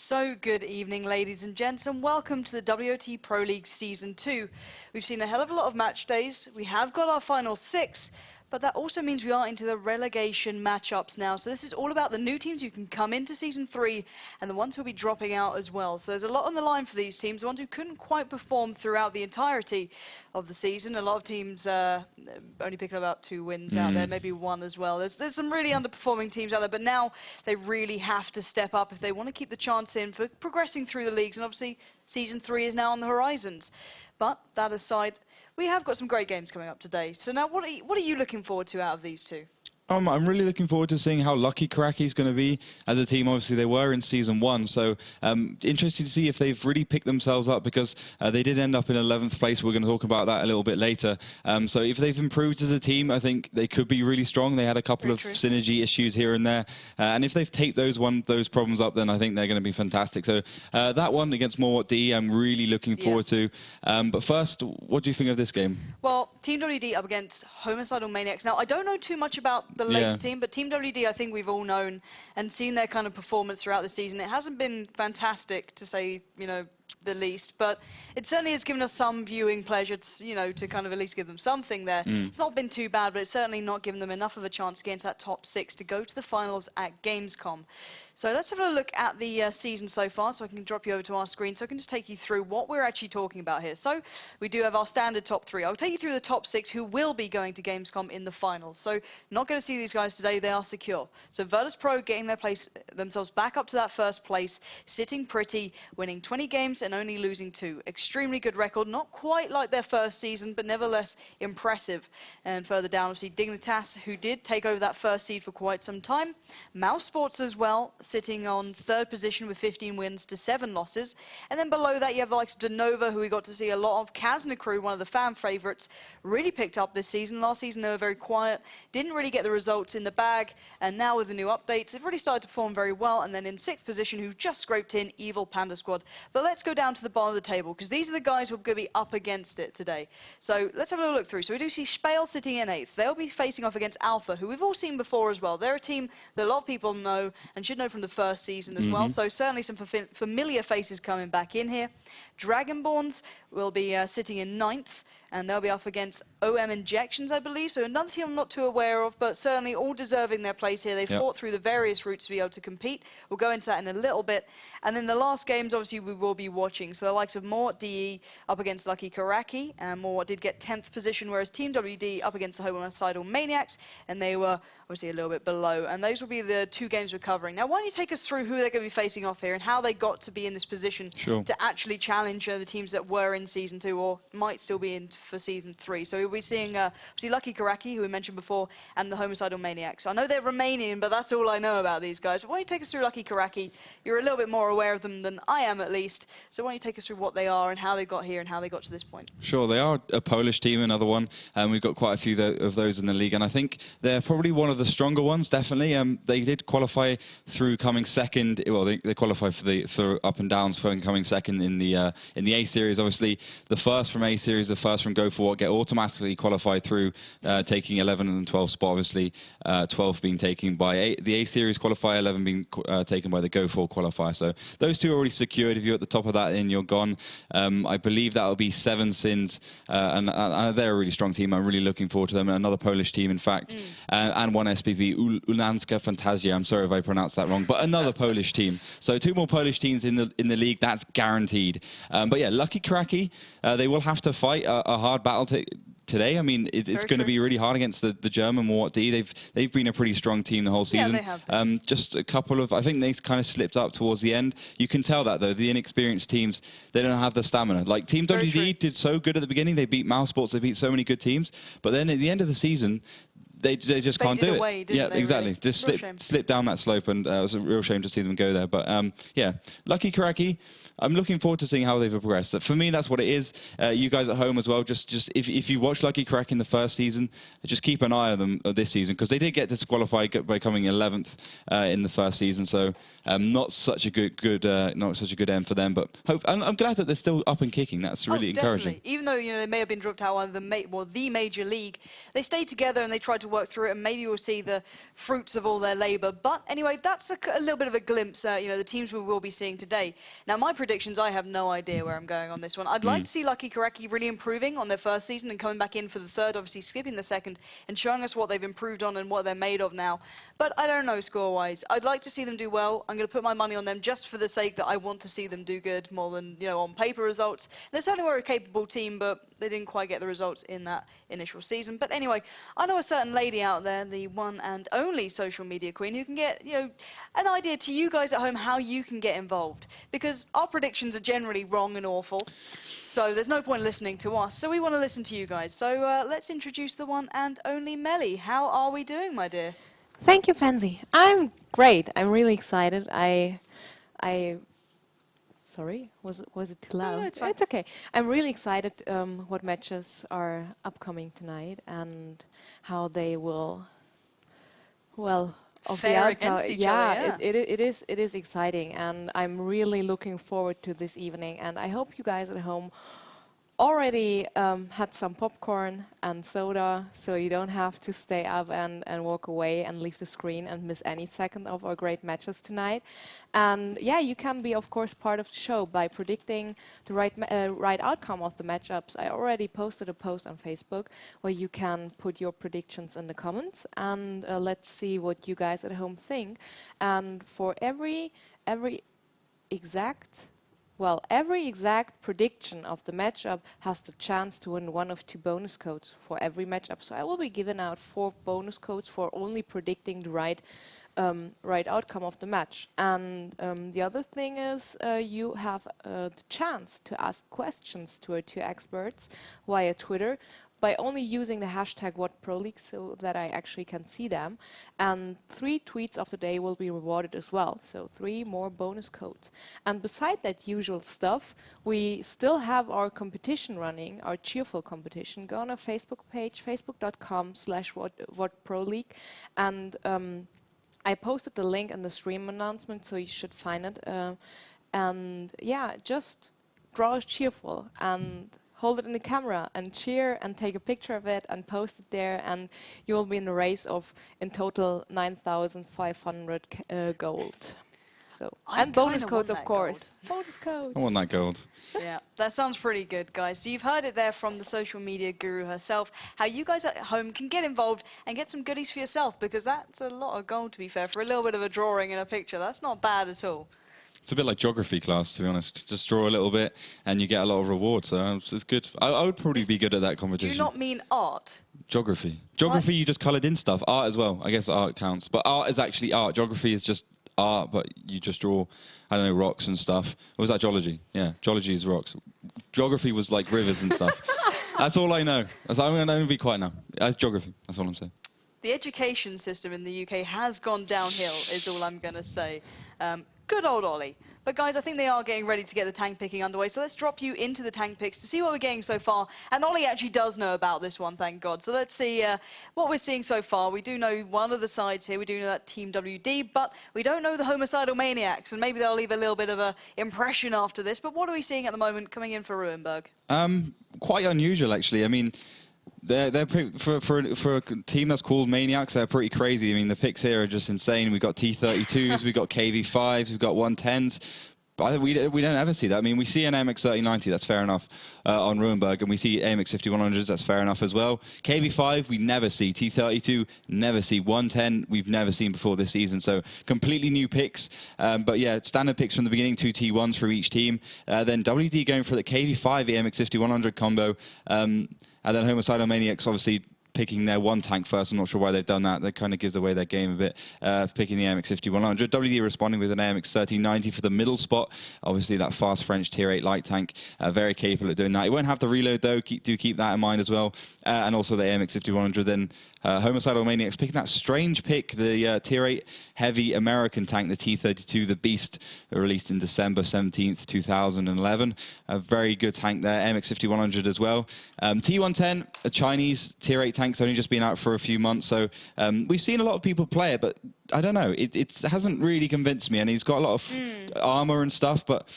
So good evening, ladies and gents, and welcome to the WoT Pro League Season 2. We've seen a hell of a lot of match days. We have got our final 6, but that also means we are into the relegation matchups now. So this is all about the new teams who can come into Season 3 and the ones who will be dropping out as well. So there's a lot on the line for these teams, the ones who couldn't quite perform throughout the entirety of the season. A lot of teams only picking about 2 wins out there, maybe 1 as well. There's some really underperforming teams out there, but now they really have to step up if they want to keep the chance in for progressing through the leagues. And obviously, Season 3 is now on the horizons. But that aside, we have got some great games coming up today. So now, what are you looking forward to out of these two? I'm really looking forward to seeing how lucky Karaki is going to be as a team. Obviously, they were in Season 1, so interested to see if they've really picked themselves up, because they did end up in 11th place. We're going to talk about that a little bit later. So if they've improved as a team, I think they could be really strong. They had a couple of synergy issues here and there. And if they've taped those problems up, then I think they're going to be fantastic. So that one against WoT D, I'm really looking forward to. But first, what do you think of this game? Well, Team WD up against Homicidal Maniacs. Now, I don't know too much about the later team, but Team WD, I think we've all known and seen their kind of performance throughout the season. It hasn't been fantastic, to say, the least, but it certainly has given us some viewing pleasure, to kind of at least give them something there. It's not been too bad, but it's certainly not given them enough of a chance to get into that top 6 to go to the finals at Gamescom. So let's have a look at the season so far, so I can drop you over to our screen, so I can just take you through what we're actually talking about here. So we do have our standard top 3. I'll take you through the top 6 who will be going to Gamescom in the finals. So not going to see these guys today, they are secure. So WoT Pro getting themselves back up to that first place, sitting pretty, winning 20 games and only losing 2. Extremely good record, not quite like their first season, but nevertheless impressive. And further down, obviously, Dignitas, who did take over that first seed for quite some time. Mouse Sports as well, sitting on 3rd position with 15 wins to 7 losses. And then below that, you have the likes of Denova, who we got to see a lot of. Kazna Crew, one of the fan favorites, really picked up this season. Last season, they were very quiet, didn't really get the results in the bag. And now with the new updates, they've really started to perform very well. And then in 6th position, who just scraped in, Evil Panda Squad. But let's go down to the bottom of the table, because these are the guys who are going to be up against it today. So let's have a look through. So we do see Spale sitting in 8th. They'll be facing off against Alpha, who we've all seen before as well. They're a team that a lot of people know and should know from the first season as well. So certainly some familiar faces coming back in here. Dragonborns will be sitting in 9th, and they'll be up against OM Injections, I believe. So another team I'm not too aware of, but certainly all deserving their place here. They've fought through the various routes to be able to compete. We'll go into that in a little bit. And then the last games, obviously, we will be watching. So the likes of WoT DE up against Lucky Karaki, and WoT did get 10th position, whereas Team WD up against the Homicidal Maniacs, and they were obviously a little bit below. And those will be the 2 games we're covering. Now, why don't you take us through who they're going to be facing off here and how they got to be in this position to actually challenge the teams that were in Season 2 or might still be in for Season 3. So we'll be seeing obviously Lucky Karaki, who we mentioned before, and the Homicidal Maniacs. I know they're Romanian, but that's all I know about these guys. Why don't you take us through Lucky Karaki? You're a little bit more aware of them than I am, at least. So why don't you take us through what they are and how they got here and how they got to this point? Sure, they are a Polish team, another one. We've got quite a few of those in the league, and I think they're probably one of the stronger ones, definitely. They did qualify through coming second. Well, they qualified for up and downs for coming second in the A Series. Obviously, the first from A Series, the first from Go for WoT get automatically qualified through taking 11 and 12 spot. Obviously, 12 being taken by the A Series qualifier, 11 being taken by the Go for qualifier. So those 2 are already secured. If you're at the top of that, then you're gone. I believe that will be 7 Sins, and they're a really strong team. I'm really looking forward to them. Another Polish team, in fact, and 1 SPP, Ulanska Fantazja. I'm sorry if I pronounced that wrong, but another Polish team. So 2 more Polish teams in the league. That's guaranteed. But yeah, Lucky Karaki, they will have to fight a hard battle today. I mean, it's going to be really hard against the German WoT D. They've been a pretty strong team the whole season. Yeah, they have. Just a couple of, I think they kind of slipped up towards the end. You can tell that, though. The inexperienced teams, they don't have the stamina. Like, Team WD did so good at the beginning. They beat Mouse Sports. They beat so many good teams. But then at the end of the season, they just can't do it. Yeah, exactly. Really? Just slip down that slope, and it was a real shame to see them go there. But yeah, Lucky Karaki, I'm looking forward to seeing how they've progressed. For me, that's what it is. You guys at home as well, just if you watch Lucky Karaki in the first season, just keep an eye on them this season, because they did get disqualified by coming 11th in the first season. So not such a good end for them. But I'm glad that they're still up and kicking. That's really encouraging. Even though they may have been dropped out of the major league, they stayed together and they tried to to work through it, and maybe we'll see the fruits of all their labour. But anyway, that's a little bit of a glimpse, the teams we will be seeing today. Now, my predictions, I have no idea where I'm going on this one. I'd like to see Lucky Karaki really improving on their first season and coming back in for the third, obviously skipping the second, and showing us what they've improved on and what they're made of now. But I don't know score-wise. I'd like to see them do well. I'm going to put my money on them just for the sake that I want to see them do good more than, on paper results. They certainly were a capable team, but they didn't quite get the results in that initial season. But anyway, I know a certain lady out there, the one and only social media queen, who can get, an idea to you guys at home how you can get involved. Because our predictions are generally wrong and awful, so there's no point listening to us. So we want to listen to you guys. So let's introduce the one and only Melly. How are we doing, my dear? Thank you, Pansy. I'm great. I'm really excited. Sorry, was it too loud? No, it's fine. It's okay. I'm really excited what matches are upcoming tonight and how they will, fare against each other. It is exciting, and I'm really looking forward to this evening. And I hope you guys at home already had some popcorn and soda, so you don't have to stay up and walk away and leave the screen and miss any second of our great matches tonight. And yeah, you can be, of course, part of the show by predicting the right outcome of the matchups. I already posted a post on Facebook where you can put your predictions in the comments, and let's see what you guys at home think. And for every exact prediction of the matchup has the chance to win one of 2 bonus codes for every matchup. So I will be giving out 4 bonus codes for only predicting the right outcome of the match. And the other thing is you have the chance to ask questions to our 2 experts via Twitter by only using the hashtag WoT Pro League so that I actually can see them. And 3 tweets of the day will be rewarded as well. So 3 more bonus codes. And beside that usual stuff, we still have our competition running, our cheerful competition. Go on our Facebook page, facebook.com/WoT Pro League. And I posted the link in the stream announcement, so you should find it. And yeah, just draw cheerful and hold it in the camera and cheer and take a picture of it and post it there, and you will be in a race of, in total, 9,500 gold. So, and bonus codes, of course. Bonus codes. I want that gold. Yeah, that sounds pretty good, guys. So you've heard it there from the social media guru herself, how you guys at home can get involved and get some goodies for yourself, because that's a lot of gold, to be fair, for a little bit of a drawing and a picture. That's not bad at all. It's a bit like geography class, to be honest. Just draw a little bit and you get a lot of rewards. So it's good. I would probably be good at that competition. Do you not mean art? Geography. Geography, you just coloured in stuff. Art as well. I guess art counts. But art is actually art. Geography is just art, but you just draw, I don't know, rocks and stuff. Or was that geology? Yeah, geology is rocks. Geography was like rivers and stuff. That's all I know. I'm going to be quiet now. That's geography. That's all I'm saying. The education system in the UK has gone downhill, is all I'm going to say. Good old Ollie. But guys, I think they are getting ready to get the tank picking underway. So let's drop you into the tank picks to see what we're getting so far. And Ollie actually does know about this one, thank God. So let's see what we're seeing so far. We do know one of the sides here. We do know that Team WD, but we don't know the Homicidal Maniacs. And maybe they'll leave a little bit of an impression after this. But what are we seeing at the moment coming in for Ruinberg? Quite unusual, actually. I mean, they're for a team that's called Maniacs, they're pretty crazy. I mean, the picks here are just insane. We've got T32s, we've got KV5s, we've got 110s. But we don't ever see that. I mean, we see an AMX 3090, that's fair enough, on Ruinberg, and we see AMX 5100s, that's fair enough as well. KV5, we never see. T32, never see. 110, we've never seen before this season. So completely new picks. But yeah, standard picks from the beginning, 2 T1s for each team. Then WD going for the KV5 AMX 5100 combo. And then Homicidal Maniacs, obviously, picking their 1 tank first. I'm not sure why they've done that. That kind of gives away their game a bit, picking the AMX 5100. WD responding with an AMX 1390 for the middle spot. Obviously, that fast French Tier 8 light tank, very capable at doing that. It won't have the reload, though. Do keep that in mind as well. And also the AMX 5100. Then Homicidal Maniacs picking that strange pick, the Tier 8 heavy American tank, the T32, the Beast, released in December 17th, 2011. A very good tank there. AMX 5100 as well. T110, a Chinese Tier 8 tank's only just been out for a few months, so we've seen a lot of people play it, but I don't know, it hasn't really convinced me. And he's got a lot of armor and stuff, but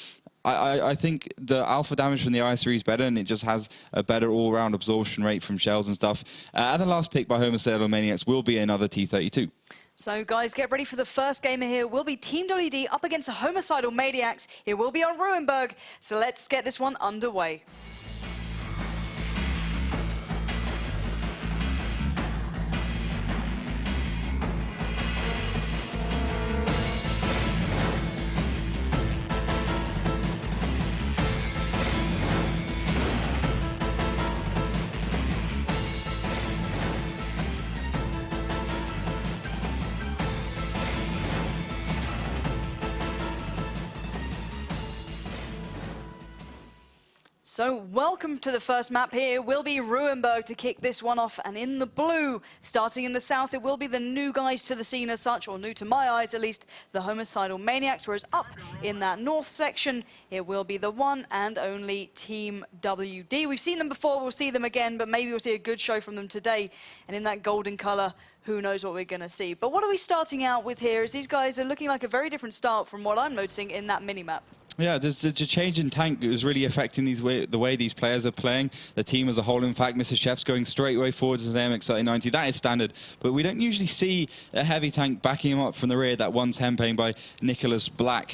I think the alpha damage from the IS3 is better, and it just has a better all-round absorption rate from shells and stuff. And the last pick by Homicidal Maniacs will be another T32. So guys, get ready for the first game here. Will be Team WD up against the Homicidal Maniacs. It will be on Ruinberg. So let's get this one underway. So welcome to the first map here. Will be Ruinberg to kick this one off, and in the blue, starting in the south, it will be the new guys to the scene as such, or new to my eyes at least, the Homicidal Maniacs, whereas up in that north section, it will be the one and only Team WD. We've seen them before, we'll see them again, but maybe we'll see a good show from them today, and in that golden color, who knows what we're going to see. But what are we starting out with here is these guys are looking like a very different start from what I'm noticing in that mini-map. Yeah, there's a change in tank that was really affecting the way these players are playing. The team as a whole, in fact, Mr. Chef's going straight way forwards as an AMX3090. That is standard, but we don't usually see a heavy tank backing him up from the rear. That 110 playing by Nicholas Black.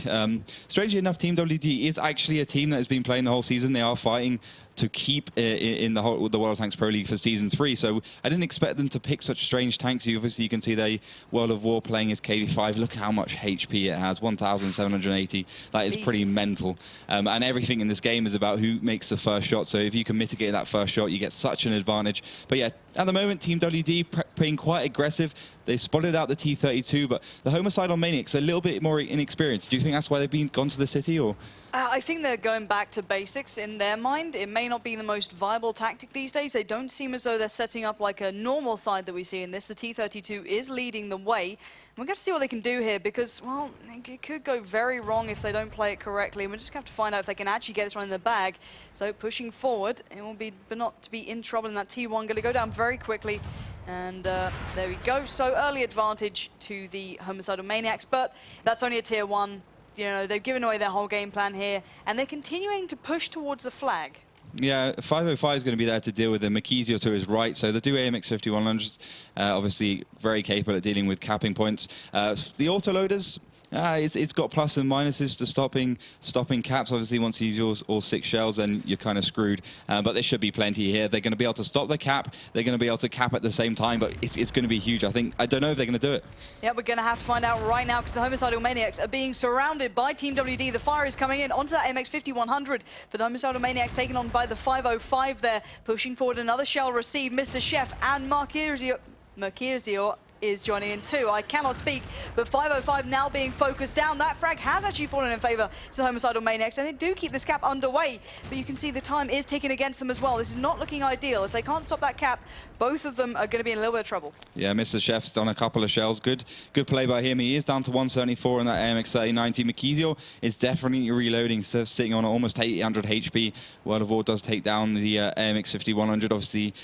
Strangely enough, Team WD is actually a team that has been playing the whole season. They are fighting to keep in the World Tanks Pro League for Season 3. So I didn't expect them to pick such strange tanks. Obviously, you can see they World of War playing his KV5. Look how much HP it has, 1,780. That is Beast. pretty mental. And everything in this game is about who makes the first shot. So if you can mitigate that first shot, you get such an advantage. But yeah, at the moment, Team WD playing quite aggressive. They spotted out the T32, but the Homicidal Maniacs are a little bit more inexperienced. Do you think that's why they've gone to the city, or? I think they're going back to basics in their mind. It may not be the most viable tactic these days. They don't seem as though they're setting up like a normal side that we see in this. The T32 is leading the way. We're going to see what they can do here because, well, it could go very wrong if they don't play it correctly. And we're just going to have to find out if they can actually get this one in the bag. So pushing forward, it will be, but not to be in trouble in that T1. Going to go down very quickly. And there we go. So early advantage to the Homicidal Maniacs, but that's only a tier 1. You know, they've given away their whole game plan here, and they're continuing to push towards the flag. Yeah, 505 is going to be there to deal with them. Makizio to his right, so the two AMX 5100s, obviously very capable at dealing with capping points. The autoloaders, it's got plus and minuses to stopping caps. Obviously, once you use all 6 shells, then you're kind of screwed. But there should be plenty here. They're going to be able to stop the cap. They're going to be able to cap at the same time, but it's going to be huge. I don't know if they're going to do it. Yeah, we're going to have to find out right now because the Homicidal Maniacs are being surrounded by Team WD. The fire is coming in onto that AMX 5100 for the Homicidal Maniacs, taken on by the 505 there, pushing forward another shell received. Mr. Chef and Mercuzio is joining in too. I cannot speak, but 505 now being focused down. That frag has actually fallen in favor to the Homicidal Maniacs, and they do keep this cap underway, but you can see the time is ticking against them as well. This is not looking ideal. If they can't stop that cap, both of them are going to be in a little bit of trouble. Yeah, Mr. Chef's done a couple of shells. Good play by him. He is down to 174 in that AMX 3090. Makizio is definitely reloading, sitting on almost 800 HP. World of War does take down the AMX 5100. Obviously,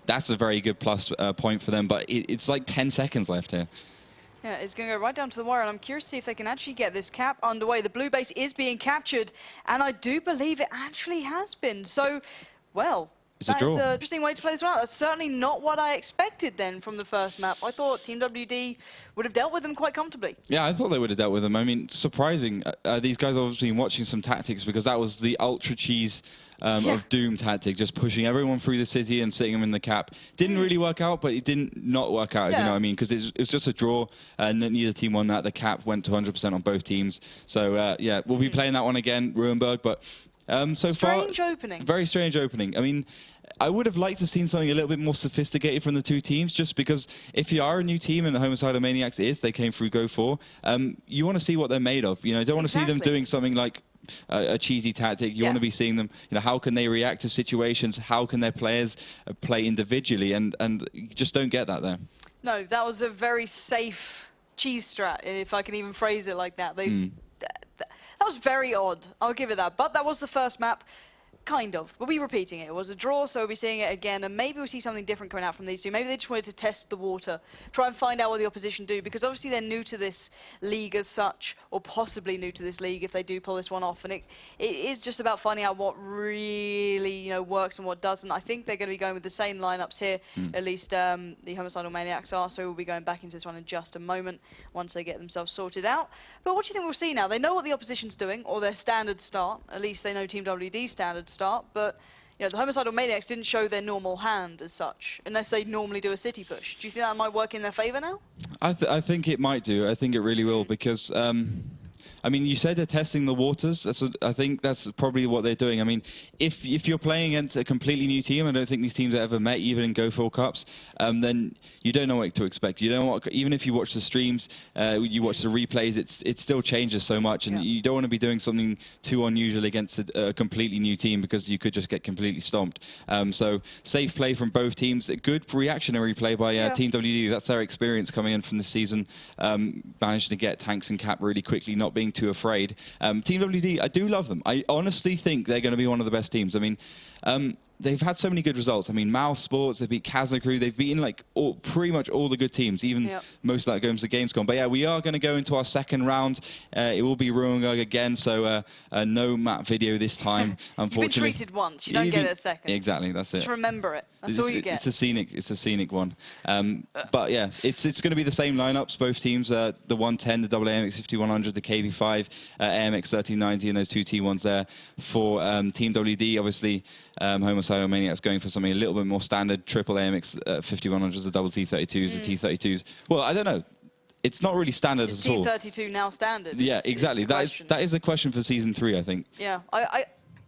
that's a very good plus point for them, but it's like 10 seconds left here. Yeah, it's going to go right down to the wire, and I'm curious to see if they can actually get this cap underway. The blue base is being captured, and I do believe it actually has been. So, well, that's an interesting way to play this one out. That's certainly not what I expected then from the first map. I thought Team WD would have dealt with them quite comfortably. Yeah, I thought they would have dealt with them. I mean, surprising. These guys have obviously been watching some tactics because that was the ultra cheese of Doom tactic, just pushing everyone through the city and sitting them in the cap. Didn't really work out, but it didn't not work out, if you know what I mean, because it was just a draw, and neither team won that. The cap went to 100% on both teams. So, yeah, we'll be playing that one again, Ruinberg, but so far... Strange opening. Very strange opening. I mean, I would have liked to have seen something a little bit more sophisticated from the two teams, just because if you are a new team, and the Homicidal Maniacs they came through Go 4, you want to see what they're made of. You know, don't want to see them doing something like a cheesy tactic. You want to be seeing them, you know, how can they react to situations? How can their players play individually? And you just don't get that there. No, that was a very safe cheese strat, if I can even phrase it like that. That was very odd. I'll give it that. But that was the first map. kind of. We'll be repeating it. It was a draw, so we'll be seeing it again, and maybe we'll see something different coming out from these two. Maybe they just wanted to test the water, try and find out what the opposition do, because obviously they're new to this league as such, or possibly new to this league if they do pull this one off. And it is just about finding out what really, you know, works and what doesn't. I think they're going to be going with the same lineups here, at least the Homicidal Maniacs are, so we'll be going back into this one in just a moment once they get themselves sorted out. But what do you think we'll see now? They know what the opposition's doing, or their standard start. At least they know Team WD's standard start, but you know, the Homicidal Maniacs didn't show their normal hand as such, unless they normally do a city push. Do you think that might work in their favour now? I think it might do. I think it really will, because I mean, you said they're testing the waters. I think that's probably what they're doing. I mean, if you're playing against a completely new team, I don't think these teams have ever met, even in Go for Cups, then you don't know what to expect. You don't know what, even if you watch the streams, you watch the replays, it still changes so much, and you don't want to be doing something too unusual against a completely new team, because you could just get completely stomped. So safe play from both teams. A good reactionary play by Team WD. That's their experience coming in from the season. Managed to get tanks and cap really quickly, not being too afraid. Team WD, I do love them. I honestly think they're going to be one of the best teams. I mean, they've had so many good results. I mean, Mouse Sports, they've beat Kazakh, they've beaten like pretty much all the good teams, even most of that goes to Gamescom. But yeah, we are going to go into our second round. It will be Ruinberg again, so no map video this time, unfortunately. You've been treated once, you don't get it a second. Exactly, that's it. Just remember it. That's all you get. It's a scenic one. But yeah, it's going to be the same lineups, both teams, the 110, the AMX 5100, the KV5, AMX 1390, and those two T1s there for Team WD. Obviously, Homicidal Maniacs going for something a little bit more standard, triple AMX 5100s, the double T32s, the T32s. Well, I don't know. It's not really standard at all. Is T32 now standard? Yeah, exactly. That is a question for Season 3, I think. Yeah,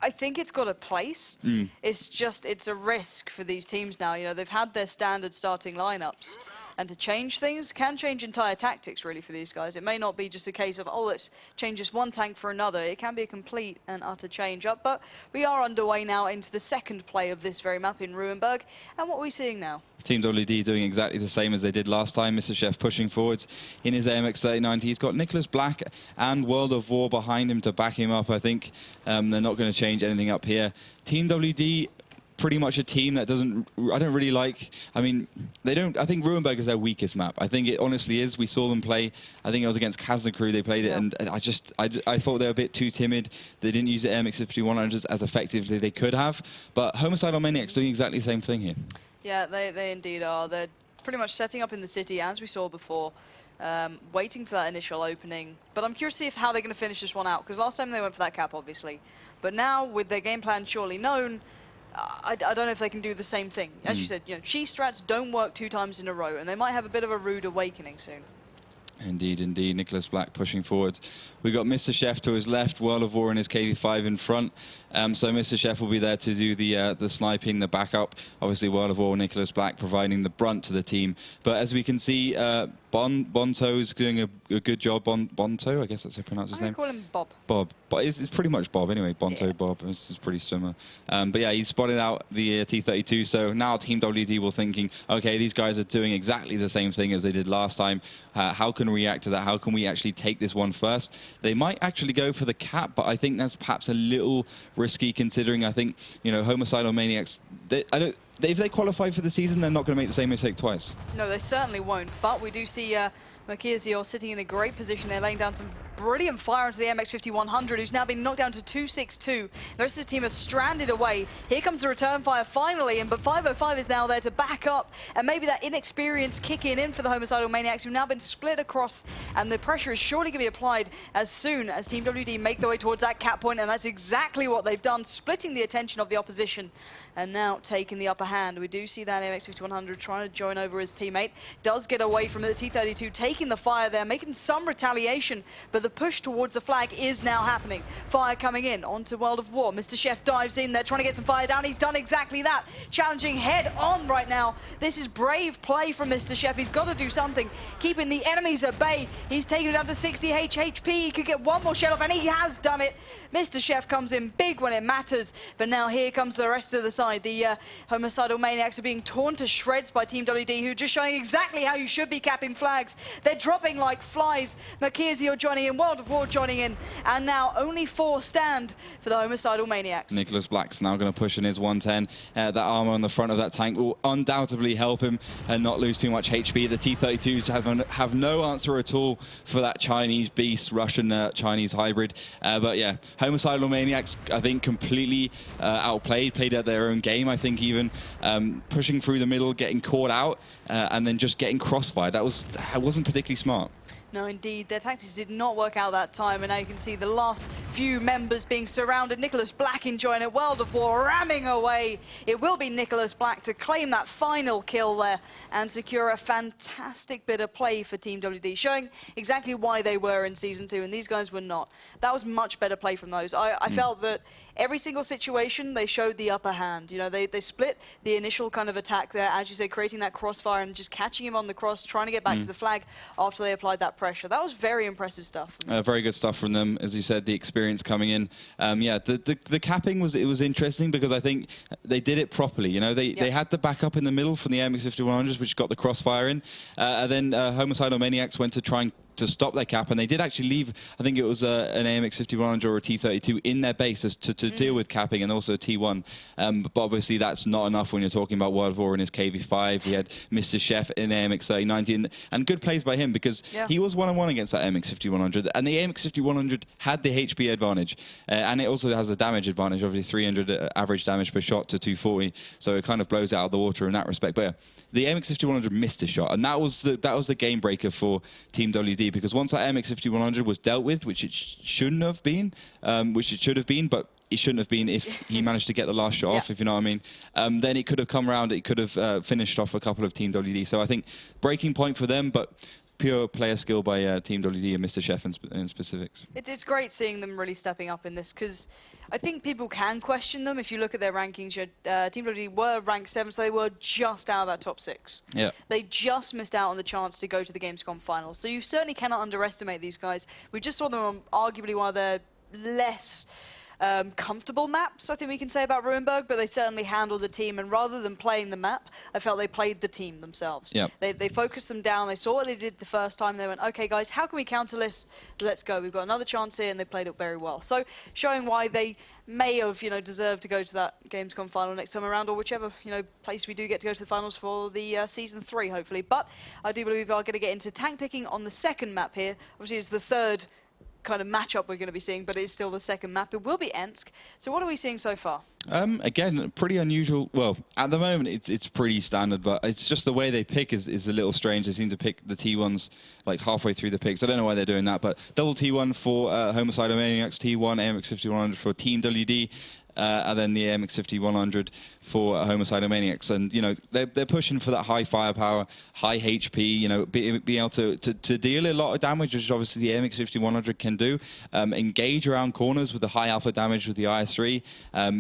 I think it's got a place. It's just, it's a risk for these teams now. You know, they've had their standard starting lineups, and to change things can change entire tactics, really, for these guys. It may not be just a case of, oh, let's change this one tank for another. It can be a complete and utter change-up. But we are underway now into the second play of this very map in Ruinberg. And what are we seeing now? Team WD doing exactly the same as they did last time. Mr. Chef pushing forwards in his AMX 3090. He's got Nicholas Black and World of War behind him to back him up, I think. They're not going to change anything up here. Team WD, pretty much a team that I don't really like. I mean, they don't. I think Ruinberg is their weakest map. I think it honestly is. We saw them play. I think it was against Kazakh. They played it, and I thought they were a bit too timid. They didn't use the MX 5100s as effectively they could have. But Homicidal Maniacs doing exactly the same thing here. Yeah, they indeed are. They're pretty much setting up in the city, as we saw before, waiting for that initial opening. But I'm curious to see how they're going to finish this one out, because last time they went for that cap, obviously. But now, with their game plan surely known, I don't know if they can do the same thing. As you said, you know, cheese strats don't work 2 times in a row, and they might have a bit of a rude awakening soon. Indeed, indeed. Nicholas Black pushing forward. We got Mr. Chef to his left, World of War in his KV5 in front. So Mr. Chef will be there to do the sniping, the backup. Obviously, World of War, Nicholas Black providing the brunt to the team. But as we can see, Bonto is doing a good job. Bonto, I guess that's how you pronounce his name. I call him Bob. Bob. But it's pretty much Bob anyway. Bonto, Bob. It's pretty similar. But yeah, he's spotted out the T32. So now Team WD will thinking, okay, these guys are doing exactly the same thing as they did last time. How can we react to that? How can we actually take this one first? They might actually go for the cap, but I think that's perhaps a little risky, considering I think, you know, Homicidal Maniacs, if they qualify for the season, they're not going to make the same mistake twice. No, they certainly won't. But we do see Himmelsdorf sitting in a great position there, laying down some brilliant fire onto the MX 5100, who's now been knocked down to 262. The rest of the team are stranded away. Here comes the return fire finally, but 505 is now there to back up, and maybe that inexperience kicking in for the Homicidal Maniacs, who've now been split across, and the pressure is surely going to be applied as soon as Team WD make their way towards that cap point, and that's exactly what they've done, splitting the attention of the opposition, and now taking the upper hand. We do see that MX 5100 trying to join over his teammate, does get away from it, the T32 taking the fire there, making some retaliation, but the push towards the flag is now happening. Fire coming in onto World of War. Mr. Chef dives in there, trying to get some fire down. He's done exactly that. Challenging head on right now. This is brave play from Mr. Chef. He's got to do something. Keeping the enemies at bay. He's taken it down to 60 HP. He could get one more shell off, and he has done it. Mr. Chef comes in big when it matters, but now here comes the rest of the side. The Homicidal Maniacs are being torn to shreds by Team WD, who are just showing exactly how you should be capping flags. They're dropping like flies. Himmelsdorf joining in in, World of War joining in, and now only 4 stand for the Homicidal Maniacs. Nicholas Black's now going to push in his 110. That armor on the front of that tank will undoubtedly help him and not lose too much HP. The T-32s have no answer at all for that Chinese beast, Russian-Chinese hybrid. But yeah, Homicidal Maniacs, I think, completely outplayed, played at their own game, I think, even pushing through the middle, getting caught out, and then just getting crossfired. That wasn't particularly smart. No, indeed. Their tactics did not work out that time, and now you can see the last few members being surrounded. Nicholas Black enjoying it. World of War ramming away. It will be Nicholas Black to claim that final kill there and secure a fantastic bit of play for Team WD, showing exactly why they were in Season 2, and these guys were not. That was much better play from those. I felt that every single situation, they showed the upper hand. You know, they split the initial kind of attack there, as you say, creating that crossfire and just catching him on the cross, trying to get back to the flag after they applied that pressure. That was very impressive stuff. Very good stuff from them, as you said. The experience coming in. Yeah, the capping was interesting because I think they did it properly. You know, they had the backup in the middle from the AMX5100s, which got the crossfire in, and then Homicidal Maniacs went to try and to stop their cap, and they did actually leave, I think it was an AMX5100 or a T-32 in their base to deal with capping, and also a T1. But obviously that's not enough when you're talking about World of War in his KV5. He had Mr. Chef in AMX3090, and good plays by him because he was one-on-one against that AMX5100, and the AMX5100 had the HP advantage, and it also has a damage advantage, obviously 300 average damage per shot to 240, so it kind of blows it out of the water in that respect. But yeah, the AMX5100 missed a shot, and that was the game breaker for Team WD, because once that MX5100 was dealt with, which it shouldn't have been, which it should have been, but it shouldn't have been if he managed to get the last shot off, if you know what I mean, then it could have come around, it could have finished off a couple of Team WD. So I think breaking point for them, but pure player skill by Team WD and Mr. Chef in specifics. It's great seeing them really stepping up in this, because I think people can question them. If you look at their rankings, Team WD were ranked 7th, so they were just out of that top 6. Yeah. They just missed out on the chance to go to the Gamescom finals. So you certainly cannot underestimate these guys. We just saw them on arguably one of their less comfortable maps, I think we can say, about Ruinberg, but they certainly handled the team, and rather than playing the map, I felt they played the team themselves. Yep. They focused them down, they saw what they did the first time, they went, okay guys, how can we counter this? Let's go, we've got another chance here, and they played it very well. So showing why they may have, you know, deserved to go to that Gamescom final next time around, or whichever, you know, place we do get to go to the finals for the Season 3, hopefully. But I do believe we are going to get into tank picking on the second map here. Obviously it's the third kind of matchup we're going to be seeing, but it's still the second map. It will be Ensk. So what are we seeing so far? Again, pretty unusual. Well, at the moment, it's pretty standard, but it's just the way they pick is a little strange. They seem to pick the T1s like halfway through the picks. I don't know why they're doing that, but double T1 for Homicidal Maniacs, T1, AMX5100 for Team WD, and then the AMX5100 for Homicidal Maniacs. And, you know, they're pushing for that high firepower, high HP, you know, being able to deal a lot of damage, which obviously the AMX5100 can do. Engage around corners with the high alpha damage with the IS-3,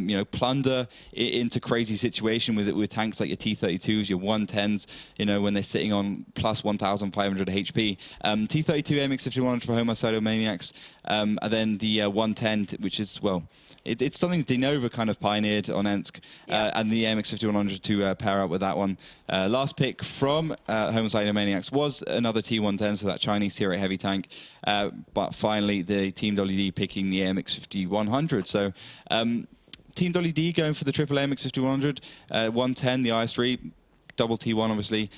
you know, plunder into crazy situation with tanks like your T-32s, your 110s, you know, when they're sitting on plus 1,500 HP. T-32 AMX5100 for Homicidal Maniacs, and then the 110, which is, well, it's something Dinova kind of pioneered on Ensk, and the MX5100 to pair up with that one. Last pick from Homicidal Maniacs was another T110, so that Chinese tier 8 heavy tank, but finally the Team WD picking the MX5100. So Team WD going for the triple MX5100, 110, the IS-3, double T1, obviously.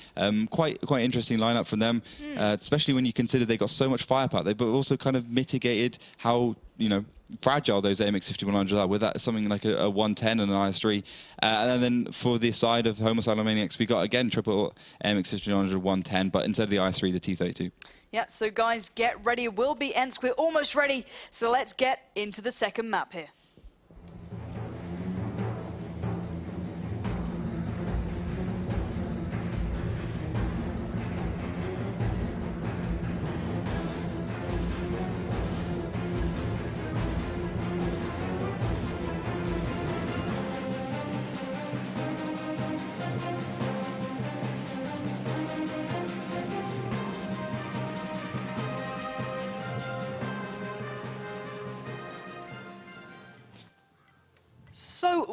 Quite interesting lineup from them, especially when you consider they got so much firepower. They've also kind of mitigated how, you know, fragile those AMX5100s are with that, something like a 110 and an IS-3. And then for the side of Homicidal Maniacs, we got, again, triple AMX5100 110, but instead of the IS-3, the T-32. Yeah, so guys, get ready. It will be Ensk. We're almost ready. So let's get into the second map here.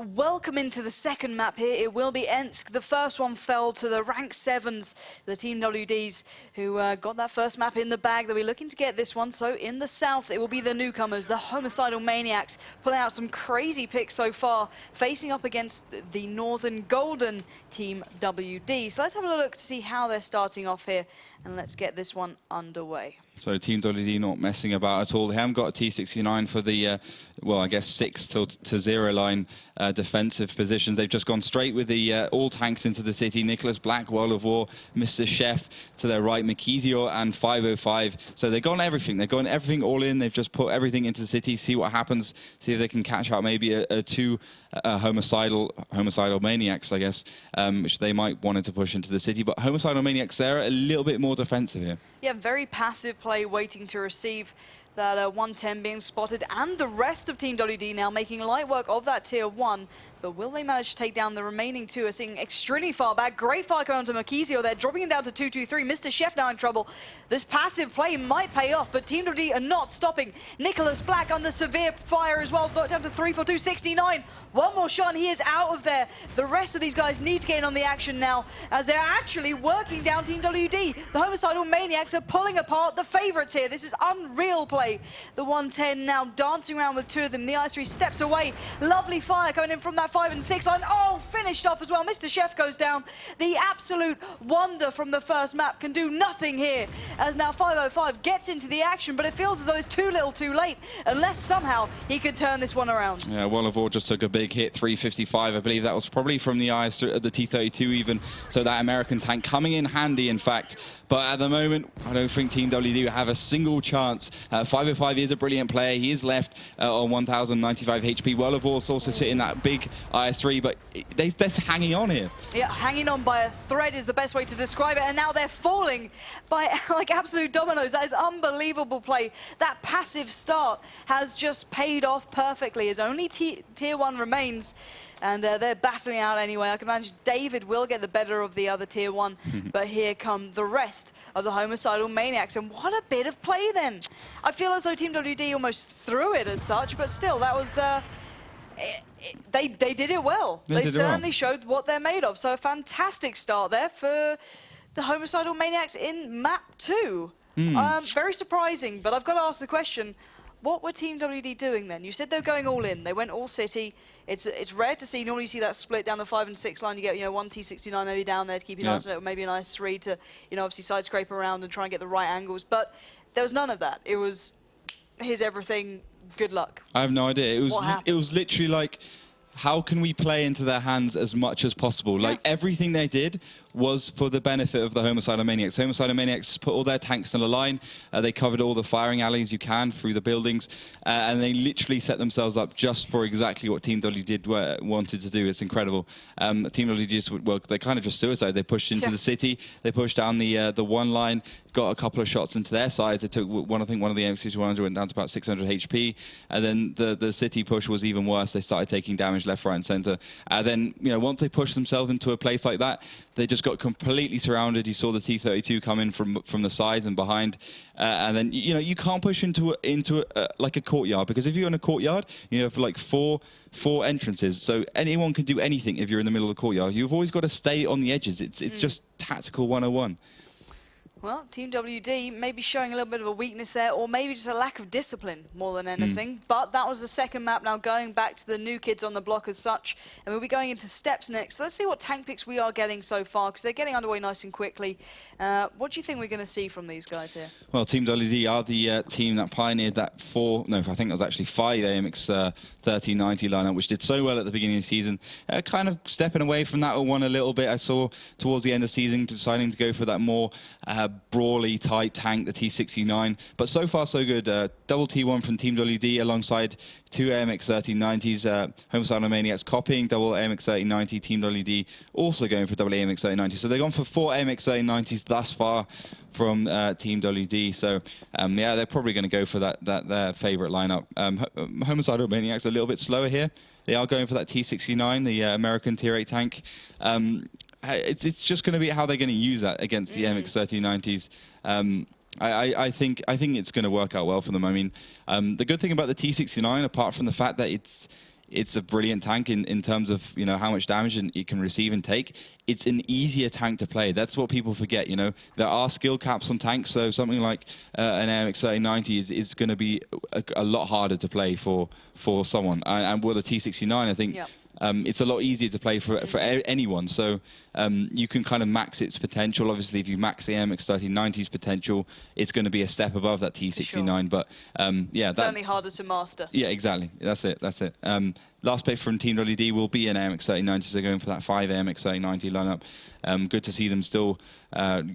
welcome into the second map here. It will be Ensk. The first one fell to the rank 7s, the Team WDs, who got that first map in the bag. They'll be looking to get this one. So in the south, it will be the newcomers, the Homicidal Maniacs, pulling out some crazy picks so far, facing up against the Northern Golden Team WD. So let's have a look to see how they're starting off here, and let's get this one underway. So Team WD not messing about at all. They haven't got a T69 for the, well, I guess 6 to 0 line defensive positions. They've just gone straight with the all tanks into the city. Nicholas Black, World of War, Mr. Chef to their right, Makizio and 505. So they've gone everything. They've gone everything all in. They've just put everything into the city, see what happens, see if they can catch out maybe a two homicidal Maniacs, I guess, which they might wanted to push into the city. But Homicidal Maniacs, they're a little bit more defensive here. Yeah, very passive play, waiting to receive that 110 being spotted, and the rest of Team WD now making light work of that tier 1. But will they manage to take down the remaining two? Are seeing extremely far back. Great fire going onto Makizio there, dropping him down to 223. Mr. Chef now in trouble. This passive play might pay off, but Team WD are not stopping. Nicholas Black under severe fire as well, knocked down to 342, 69. One more shot and he is out of there. The rest of these guys need to get in on the action now, as they're actually working down Team WD. The Homicidal Maniacs are pulling apart the favorites here. This is unreal play. The 110 now dancing around with two of them. The IS3 steps away. Lovely fire coming in from that 5 and 6 line. Oh, finished off as well. Mr. Chef goes down. The absolute wonder from the first map can do nothing here, as now 505 gets into the action, but it feels as though it's too little too late, unless somehow he could turn this one around. Yeah, World of War just took a big hit, 355. I believe that was probably from the the T32 even. So that American tank coming in handy, in fact. But at the moment, I don't think Team WD have a single chance. 505 is a brilliant player. He is left on 1,095 HP. World of War's also sitting that big IS3, but they're hanging on here. Yeah, hanging on by a thread is the best way to describe it, and now they're falling by like absolute dominoes. That is unbelievable play. That passive start has just paid off perfectly, as only tier 1 remains. And they're battling out anyway. I can imagine David will get the better of the other tier 1, but here come the rest of the Homicidal Maniacs. And what a bit of play then. I feel as though Team WD almost threw it as such, but still, that was... They did it well. They certainly showed what they're made of. So a fantastic start there for the Homicidal Maniacs in map 2. Very surprising, but I've got to ask the question, what were Team WD doing then? You said they were going all in. They went all city. It's rare to see. Normally you see that split down the 5 and 6 line. You get, you know, one T69 maybe down there to keep your eyes on it, or maybe an IS3 to, you know, obviously side scrape around and try and get the right angles. But there was none of that. It was, here's everything, good luck. I have no idea. It was literally like, how can we play into their hands as much as possible? Like, everything they did was for the benefit of the Homicidal Maniacs. Homicidal Maniacs put all their tanks in a line. They covered all the firing alleys you can through the buildings, and they literally set themselves up just for exactly what Team WD wanted to do. It's incredible. Team WD just, well, they kind of just suicide. They pushed into the city. They pushed down the one line, got a couple of shots into their sides. They took one, I think one of the MXs 100 went down to about 600 HP, and then the city push was even worse. They started taking damage left, right, and center. And then, you know, once they pushed themselves into a place like that, they just got completely surrounded. You saw the T32 come in from the sides and behind, and then, you know, you can't push into like a courtyard, because if you're in a courtyard, you have like four entrances, so anyone can do anything. If you're in the middle of the courtyard, you've always got to stay on the edges. It's just tactical 101. Well, Team WD may be showing a little bit of a weakness there, or maybe just a lack of discipline more than anything. But that was the second map, now going back to the new kids on the block as such. And we'll be going into steps next. Let's see what tank picks we are getting so far, because they're getting underway nice and quickly. What do you think we're going to see from these guys here? Well, Team WD are the team that pioneered that I think it was actually 5 AMX 1390 lineup, which did so well at the beginning of the season. Kind of stepping away from that one a little bit. I saw towards the end of the season deciding to go for that more brawly type tank, the T69, but so far so good. Double T1 from Team WD alongside 2 AMX 1390s. Homicidal Maniacs copying double AMX 1390. Team WD also going for double AMX 1390. So they've gone for 4 AMX 1390s thus far from Team WD. So yeah, they're probably going to go for their favorite lineup. Homicidal Maniacs a little bit slower here. They are going for that T69, the American Tier 8 tank. It's just going to be how they're going to use that against the MX 1390s. I think it's going to work out well for them. I mean, the good thing about the T69, apart from the fact that it's a brilliant tank in terms of, you know, how much damage it can receive and take. It's an easier tank to play. That's what people forget, you know. There are skill caps on tanks, so something like an AMX 3090 is going to be a lot harder to play for someone. And with a T69, I think it's a lot easier to play for anyone. So you can kind of max its potential. Obviously, if you max the AMX 3090's potential, it's going to be a step above that T69. Sure. But yeah, certainly harder to master. Yeah, exactly. That's it. That's it. Last pick from Team WD will be an AMX 3090, so they're going for that 5 AMX 3090 lineup. Good to see them still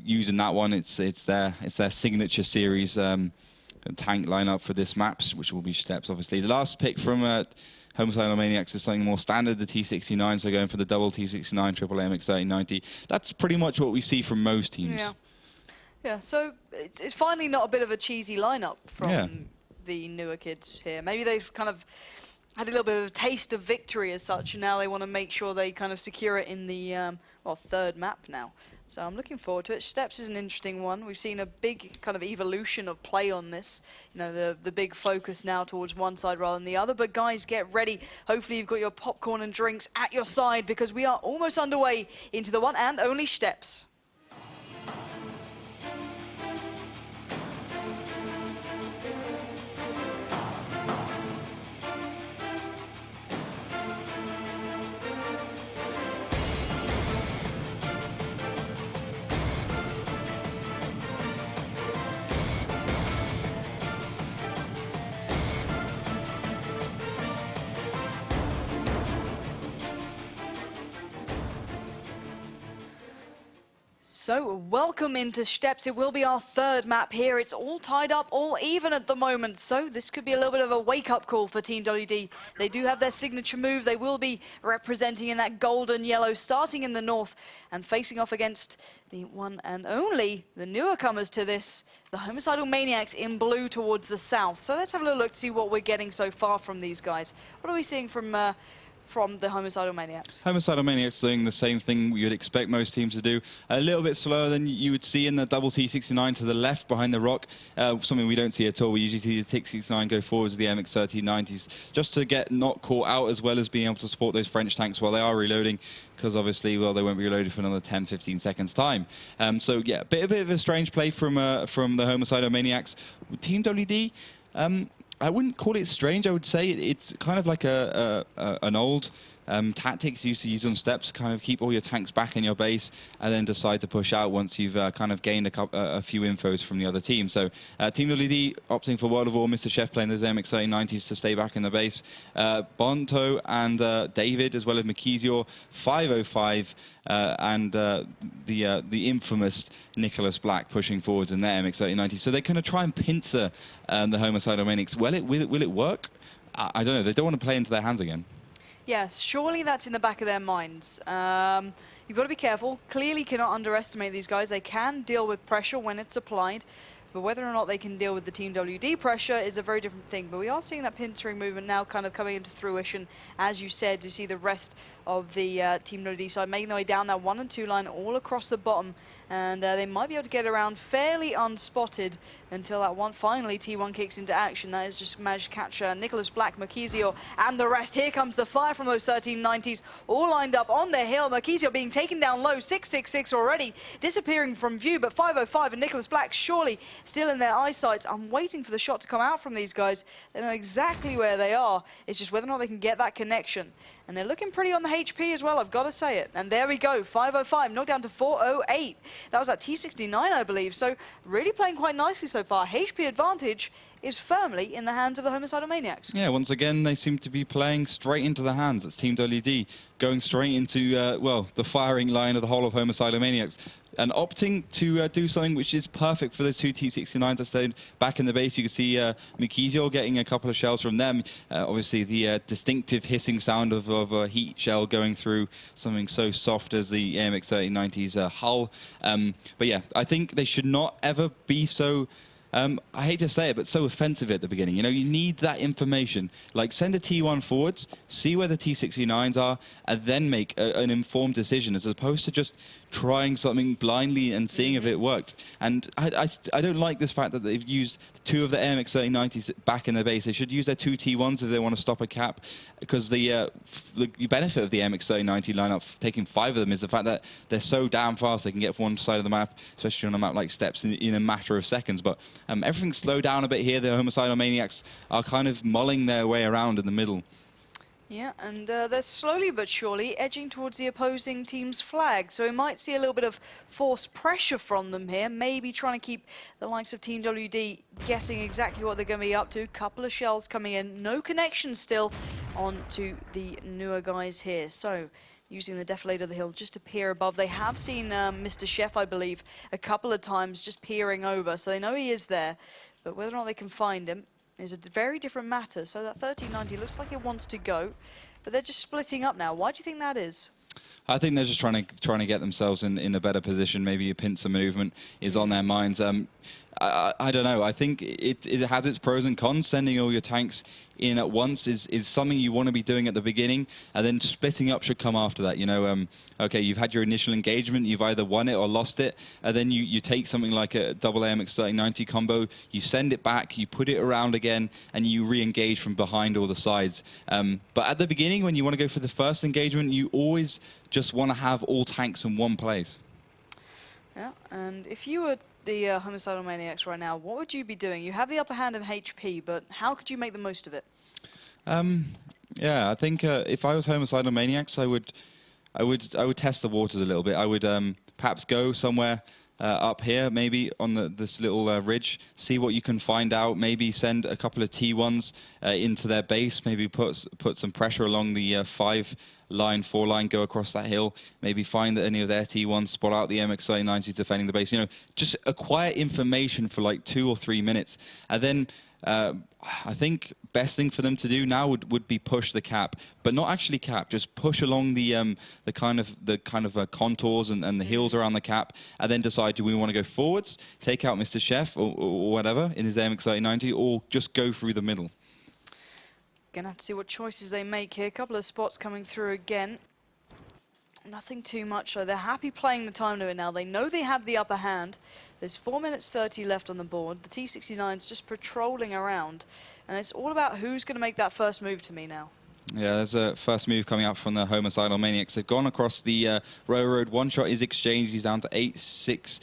using that one. It's their signature series tank lineup for this map, which will be Steps, obviously. The last pick from Homicidal Maniacs is something more standard, the T69, so going for the double T69, triple AMX 3090. That's pretty much what we see from most teams. Yeah, yeah. So it's finally not a bit of a cheesy lineup from the newer kids here. Maybe they've kind of had a little bit of a taste of victory as such, and now they want to make sure they kind of secure it in the third map now. So I'm looking forward to it. Steps is an interesting one. We've seen a big kind of evolution of play on this. You know, the big focus now towards one side rather than the other. But guys, get ready. Hopefully you've got your popcorn and drinks at your side, because we are almost underway into the one and only Steps. So, welcome into Steps. It will be our third map here. It's all tied up, all even at the moment. So, this could be a little bit of a wake-up call for Team WD. They do have their signature move. They will be representing in that gold and yellow, starting in the north and facing off against the one and only, the newcomers to this, the Homicidal Maniacs in blue towards the south. So, let's have a little look to see what we're getting so far from these guys. What are we seeing from the Homicidal Maniacs? Homicidal Maniacs doing the same thing we would expect most teams to do. A little bit slower than you would see in the double T69 to the left behind the rock. Something we don't see at all. We usually see the T69 go forwards with the MX 3090s just to get not caught out, as well as being able to support those French tanks while they are reloading, because obviously, well, they won't be reloaded for another 10-15 seconds time. So yeah, a bit of a strange play from the Homicidal Maniacs. Team WD, I wouldn't call it strange. I would say it's kind of like an old tactics used to use on Steps, kind of keep all your tanks back in your base and then decide to push out once you've kind of gained a few infos from the other team. So Team WD opting for World of War, Mr. Chef playing those MX 3090s to stay back in the base. Bonto and David, as well as Makizio, 505, and the infamous Nicholas Black pushing forwards in their MX 3090. So they're going to try and pincer the Homicidal Maniacs. Will it work? I don't know. They don't want to play into their hands again. Yes, surely that's in the back of their minds. You've got to be careful. Clearly cannot underestimate these guys. They can deal with pressure when it's applied, but whether or not they can deal with the Team WD pressure is a very different thing. But we are seeing that pincering movement now kind of coming into fruition. As you said, you see the rest of the Team WD side making their way down that 1 and 2 line all across the bottom, and they might be able to get around fairly unspotted until that one finally T1 kicks into action. That is just managed to catch Nicholas Black, Makizio, and the rest. Here comes the fire from those 1390s, all lined up on the hill. Makizio being taken down low, 666 already, disappearing from view, but 505 and Nicholas Black surely still in their eyesight. I'm waiting for the shot to come out from these guys. They know exactly where they are. It's just whether or not they can get that connection. And they're looking pretty on the HP as well, I've got to say it. And there we go, 505, knocked down to 408. That was at T69, I believe. So really playing quite nicely so far. HP advantage is firmly in the hands of the Homicidal Maniacs. Yeah, once again, they seem to be playing straight into the hands. That's Team WD going straight into, well, the firing line of the whole of Homicidal Maniacs. And opting to do something which is perfect for those two T69s that stayed back in the base. You can see Makizio getting a couple of shells from them. Obviously, the distinctive hissing sound of a heat shell going through something so soft as the AMX 3090's hull. But yeah, I think they should not ever be so I hate to say it, but so offensive at the beginning. You know, you need that information. Like, send a T1 forwards, see where the T69s are, and then make an informed decision, as opposed to just trying something blindly and seeing if it worked. And I don't like this fact that they've used 2 of the AMX 3090s back in their base. They should use their 2 T1s if they want to stop a cap, because the benefit of the AMX 3090 lineup, taking 5 of them, is the fact that they're so damn fast. They can get from one side of the map, especially on a map like Steps, in a matter of seconds. But everything's slowed down a bit here. The Homicidal Maniacs are kind of mulling their way around in the middle. Yeah, and they're slowly but surely edging towards the opposing team's flag. So we might see a little bit of forced pressure from them here, maybe trying to keep the likes of Team WD guessing exactly what they're going to be up to. Couple of shells coming in, no connection still on to the newer guys here. So using the Defilator of the Hill just to peer above. They have seen Mr. Chef, I believe, a couple of times just peering over, so they know he is there. But whether or not they can find him is a very different matter. So that 1390 looks like it wants to go, but they're just splitting up now. Why do you think that is? I think they're just trying to get themselves in a better position. Maybe a pincer movement is on their minds. I don't know. I think it has its pros and cons. Sending all your tanks in at once is something you want to be doing at the beginning, and then splitting up should come after that. You know, okay, you've had your initial engagement, you've either won it or lost it, and then you take something like a double AMX 3090 combo, you send it back, you put it around again, and you re-engage from behind all the sides. But at the beginning, when you want to go for the first engagement, you always just want to have all tanks in one place. Yeah, and if you were the Homicidal Maniacs right now, what would you be doing? You have the upper hand of HP, but how could you make the most of it? Yeah, I think if I was Homicidal Maniacs, I would test the waters a little bit. I would perhaps go somewhere up here, maybe on this little ridge, see what you can find out. Maybe send a couple of T1s into their base. Maybe put some pressure along the 5-line, 4-line, go across that hill. Maybe find any of their T1s, spot out the MX 3090s defending the base. You know, just acquire information for like 2 or 3 minutes, and then I think best thing for them to do now would be push the cap, but not actually cap. Just push along the kind of contours and the hills around the cap, and then decide, do we want to go forwards, take out Mr. Chef or whatever in his MX 3090, or just go through the middle. Gonna have to see what choices they make here. A couple of spots coming through again. Nothing too much, so they're happy playing the time limit now. They know they have the upper hand. There's 4 minutes 30 left on the board. The T69's just patrolling around, and it's all about who's going to make that first move to me now. Yeah, there's a first move coming up from the Homicidal Maniacs. They've gone across the railroad. One shot is exchanged. He's down to 8-6-8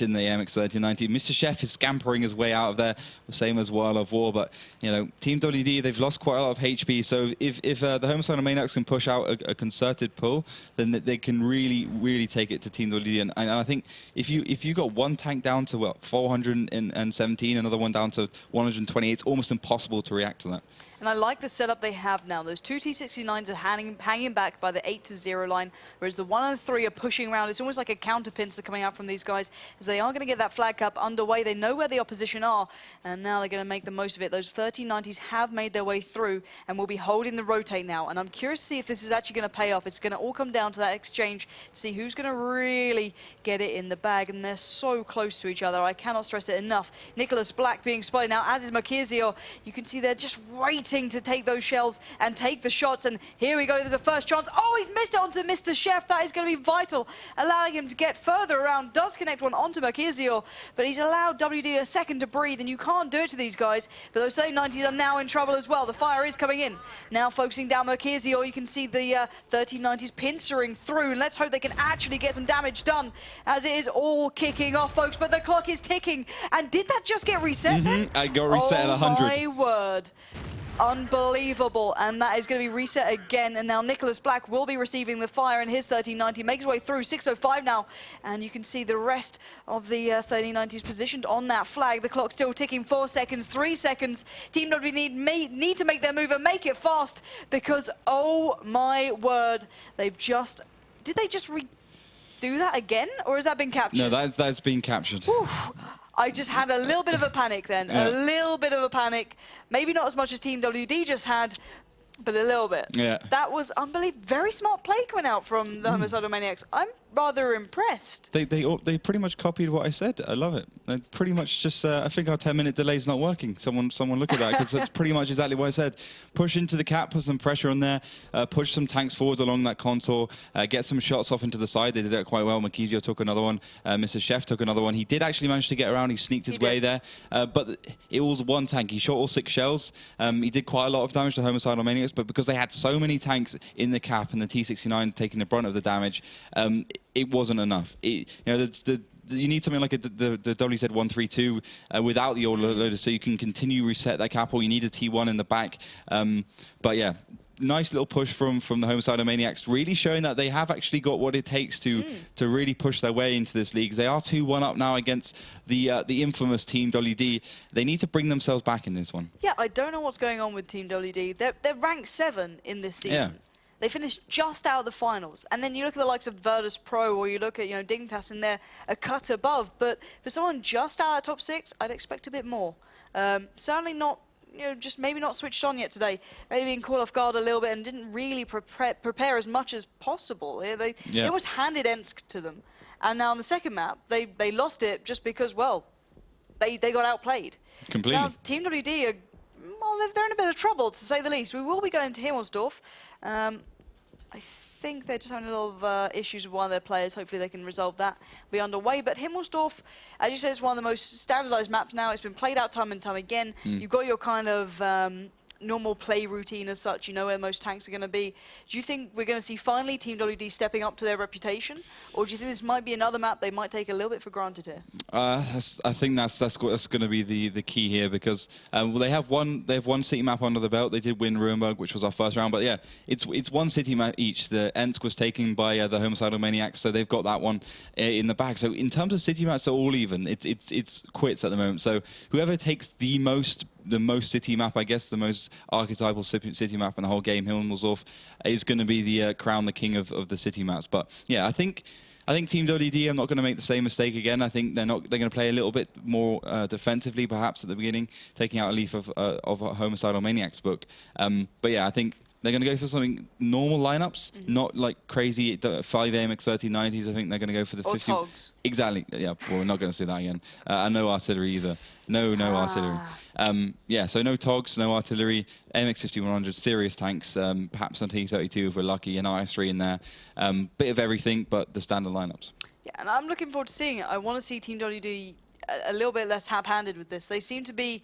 in the MX 3090. Mr. Chef is scampering his way out of there, the same as World of War. But, you know, Team WD, they've lost quite a lot of HP. So if the Homicidal Maniacs can push out a concerted pull, then they can really take it to Team WD. And I think if you got one tank down to, what, 417, another one down to 120, it's almost impossible to react to that. And I like the setup they have now. Those 2 T69s are hanging back by the 8-0 line, whereas the 1 and 3 are pushing around. It's almost like a counter pincer coming out from these guys, as they are going to get that flag cap underway. They know where the opposition are, and now they're going to make the most of it. Those 1390s have made their way through and will be holding the rotate now. And I'm curious to see if this is actually going to pay off. It's going to all come down to that exchange to see who's going to really get it in the bag. And they're so close to each other. I cannot stress it enough. Nicholas Black being spotted now, as is Makizio. You can see they're just waiting to take those shells and take the shots, and here we go. There's a first chance. Oh, he's missed it onto Mr. Chef. That is going to be vital, allowing him to get further around. Does connect one onto Makizio, but he's allowed WD a second to breathe, and you can't do it to these guys. But those 3090s are now in trouble as well. The fire is coming in. Now focusing down Makizio, you can see the 3090s pincering through, and let's hope they can actually get some damage done as it is all kicking off, folks. But the clock is ticking, and did that just get reset then? I got reset at 100. Oh my word. Unbelievable, and that is going to be reset again, and now Nicholas Black will be receiving the fire in his 3090, makes his way through, 6:05 now, and you can see the rest of the 3090s positioned on that flag. The clock still ticking, 4 seconds, 3 seconds. Team W need to make their move and make it fast, because oh my word, did they just redo that again, or has that been captured? No, that's been captured. Oof. I just had a little bit of a panic then, a little bit of a panic. Maybe not as much as Team WD just had, But a little bit. Yeah. That was unbelievable. Very smart play coming out from the Homicidal Maniacs. I'm rather impressed. They pretty much copied what I said. I love it. They pretty much just, I think our 10-minute delay is not working. Someone look at that, because that's pretty much exactly what I said. Push into the cap, put some pressure on there, push some tanks forwards along that contour, get some shots off into the side. They did that quite well. Makizio took another one. Mr. Chef took another one. He did actually manage to get around. He sneaked his way there. But it was one tank. He shot all 6 shells. He did quite a lot of damage to Homicidal Maniacs, but because they had so many tanks in the cap and the T-69 taking the brunt of the damage, it wasn't enough. You need something like the WZ-132 without the autoloader, so you can continue reset that cap, or you need a T1 in the back. But yeah, nice little push from the Homicidal Maniacs, really showing that they have actually got what it takes to really push their way into this league. They are 2-1 up now against the infamous Team WD. They need to bring themselves back in this one. Yeah, I don't know what's going on with Team WD. They're ranked 7 in this season. Yeah. They finished just out of the finals. And then you look at the likes of WoT Pro, or you look at, Dignitas, and they're a cut above. But for someone just out of the top 6, I'd expect a bit more. Certainly not, just maybe not switched on yet today. Maybe being caught off guard a little bit and didn't really prepare as much as possible. They almost handed Ensk to them. And now on the second map, they lost it just because, well, they got outplayed. Completely. So now Team WD are, well, they're in a bit of trouble, to say the least. We will be going to Himmelsdorf. I think they're just having a lot of issues with one of their players. Hopefully they can resolve that, be underway. But Himmelsdorf, as you said, it's one of the most standardized maps now. It's been played out time and time again. You've got your kind of normal play routine as such. You know where most tanks are going to be. Do you think we're going to see finally Team WD stepping up to their reputation? Or do you think this might be another map they might take a little bit for granted here? I think that's going to be the key here, because well, they have one city map under the belt. They did win Ruinberg, which was our first round, but yeah, it's one city map each. The Ensk was taken by the Homicidal Maniacs, so they've got that one in the bag. So in terms of city maps, they're all even. It's quits at the moment. So whoever takes the most city map, I guess, the most archetypal city map in the whole game, Himmelsdorf, is going to be the crown the king of the city maps. But yeah, I think Team WD are not going to make the same mistake again. I think they're going to play a little bit more defensively, perhaps at the beginning, taking out a leaf of Homicidal Maniacs book. But yeah, I think they're going to go for something normal lineups, not like crazy 5 AMX 1390s. I think they're going to go for the 50. Togs. Exactly. Yeah. Well, we're not going to see that again. And no artillery either. No artillery. Yeah. So no Togs, no artillery. AMX 5100 serious tanks. Perhaps on T32 if we're lucky. An IS3 in there. Bit of everything, but the standard lineups. Yeah, and I'm looking forward to seeing it. I want to see Team WD a little bit less hap-handed with this. They seem to be.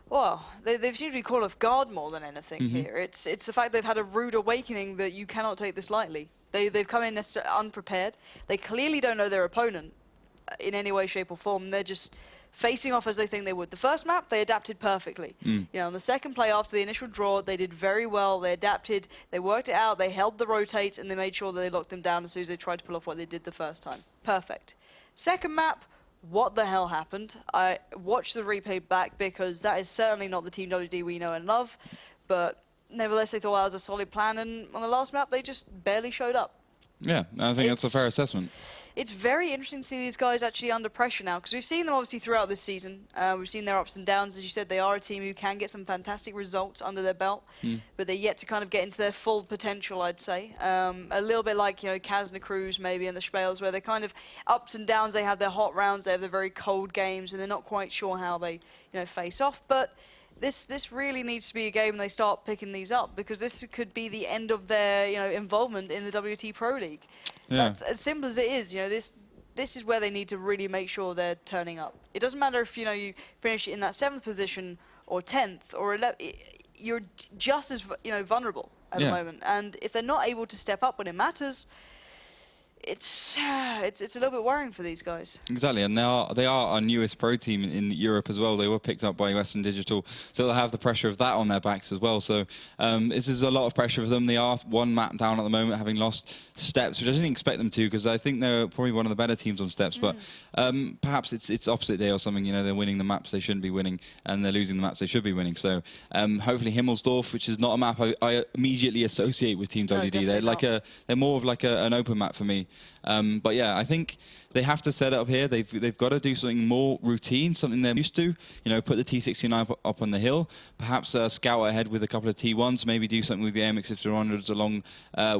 Well, they seem to be caught off guard more than anything here. It's the fact they've had a rude awakening that you cannot take this lightly. They've come in unprepared. They clearly don't know their opponent in any way, shape or form. They're just facing off as they think they would. The first map, they adapted perfectly. On the second play after the initial draw, they did very well. They adapted, they worked it out, they held the rotates, and they made sure that they locked them down as soon as they tried to pull off what they did the first time. Perfect. Second map, what the hell happened? I watched the replay back because that is certainly not the Team WD we know and love, but nevertheless they thought that was a solid plan, and on the last map they just barely showed up. Yeah, I think that's a fair assessment. It's very interesting to see these guys actually under pressure now, because we've seen them obviously throughout this season. We've seen their ups and downs. As you said, they are a team who can get some fantastic results under their belt, but they're yet to kind of get into their full potential, I'd say. A little bit like, Kazna Cruz maybe and the Spales, where they're kind of ups and downs. They have their hot rounds, they have their very cold games, and they're not quite sure how they, face off. But this really needs to be a game when they start picking these up, because this could be the end of their involvement in the WoT Pro League. Yeah. That's as simple as it is. This is where they need to really make sure they're turning up. It doesn't matter if you finish in that 7th position or 10th or 11th. You're just as vulnerable at the moment, and if they're not able to step up when it matters, it's a little bit worrying for these guys. Exactly, and they are our newest pro team in Europe as well. They were picked up by Western Digital, so they'll have the pressure of that on their backs as well. So this is a lot of pressure for them. They are one map down at the moment, having lost Steps, which I didn't expect them to, because I think they're probably one of the better teams on Steps. But perhaps it's opposite day or something. They're winning the maps they shouldn't be winning, and they're losing the maps they should be winning. So hopefully Himmelsdorf, which is not a map I immediately associate with Team WD. They're more of like an open map for me. But yeah, I think they have to set it up here. They've got to do something more routine, something they're used to. You know, put the T69 up on the hill, perhaps scout ahead with a couple of T1s, maybe do something with the AMX 5100s along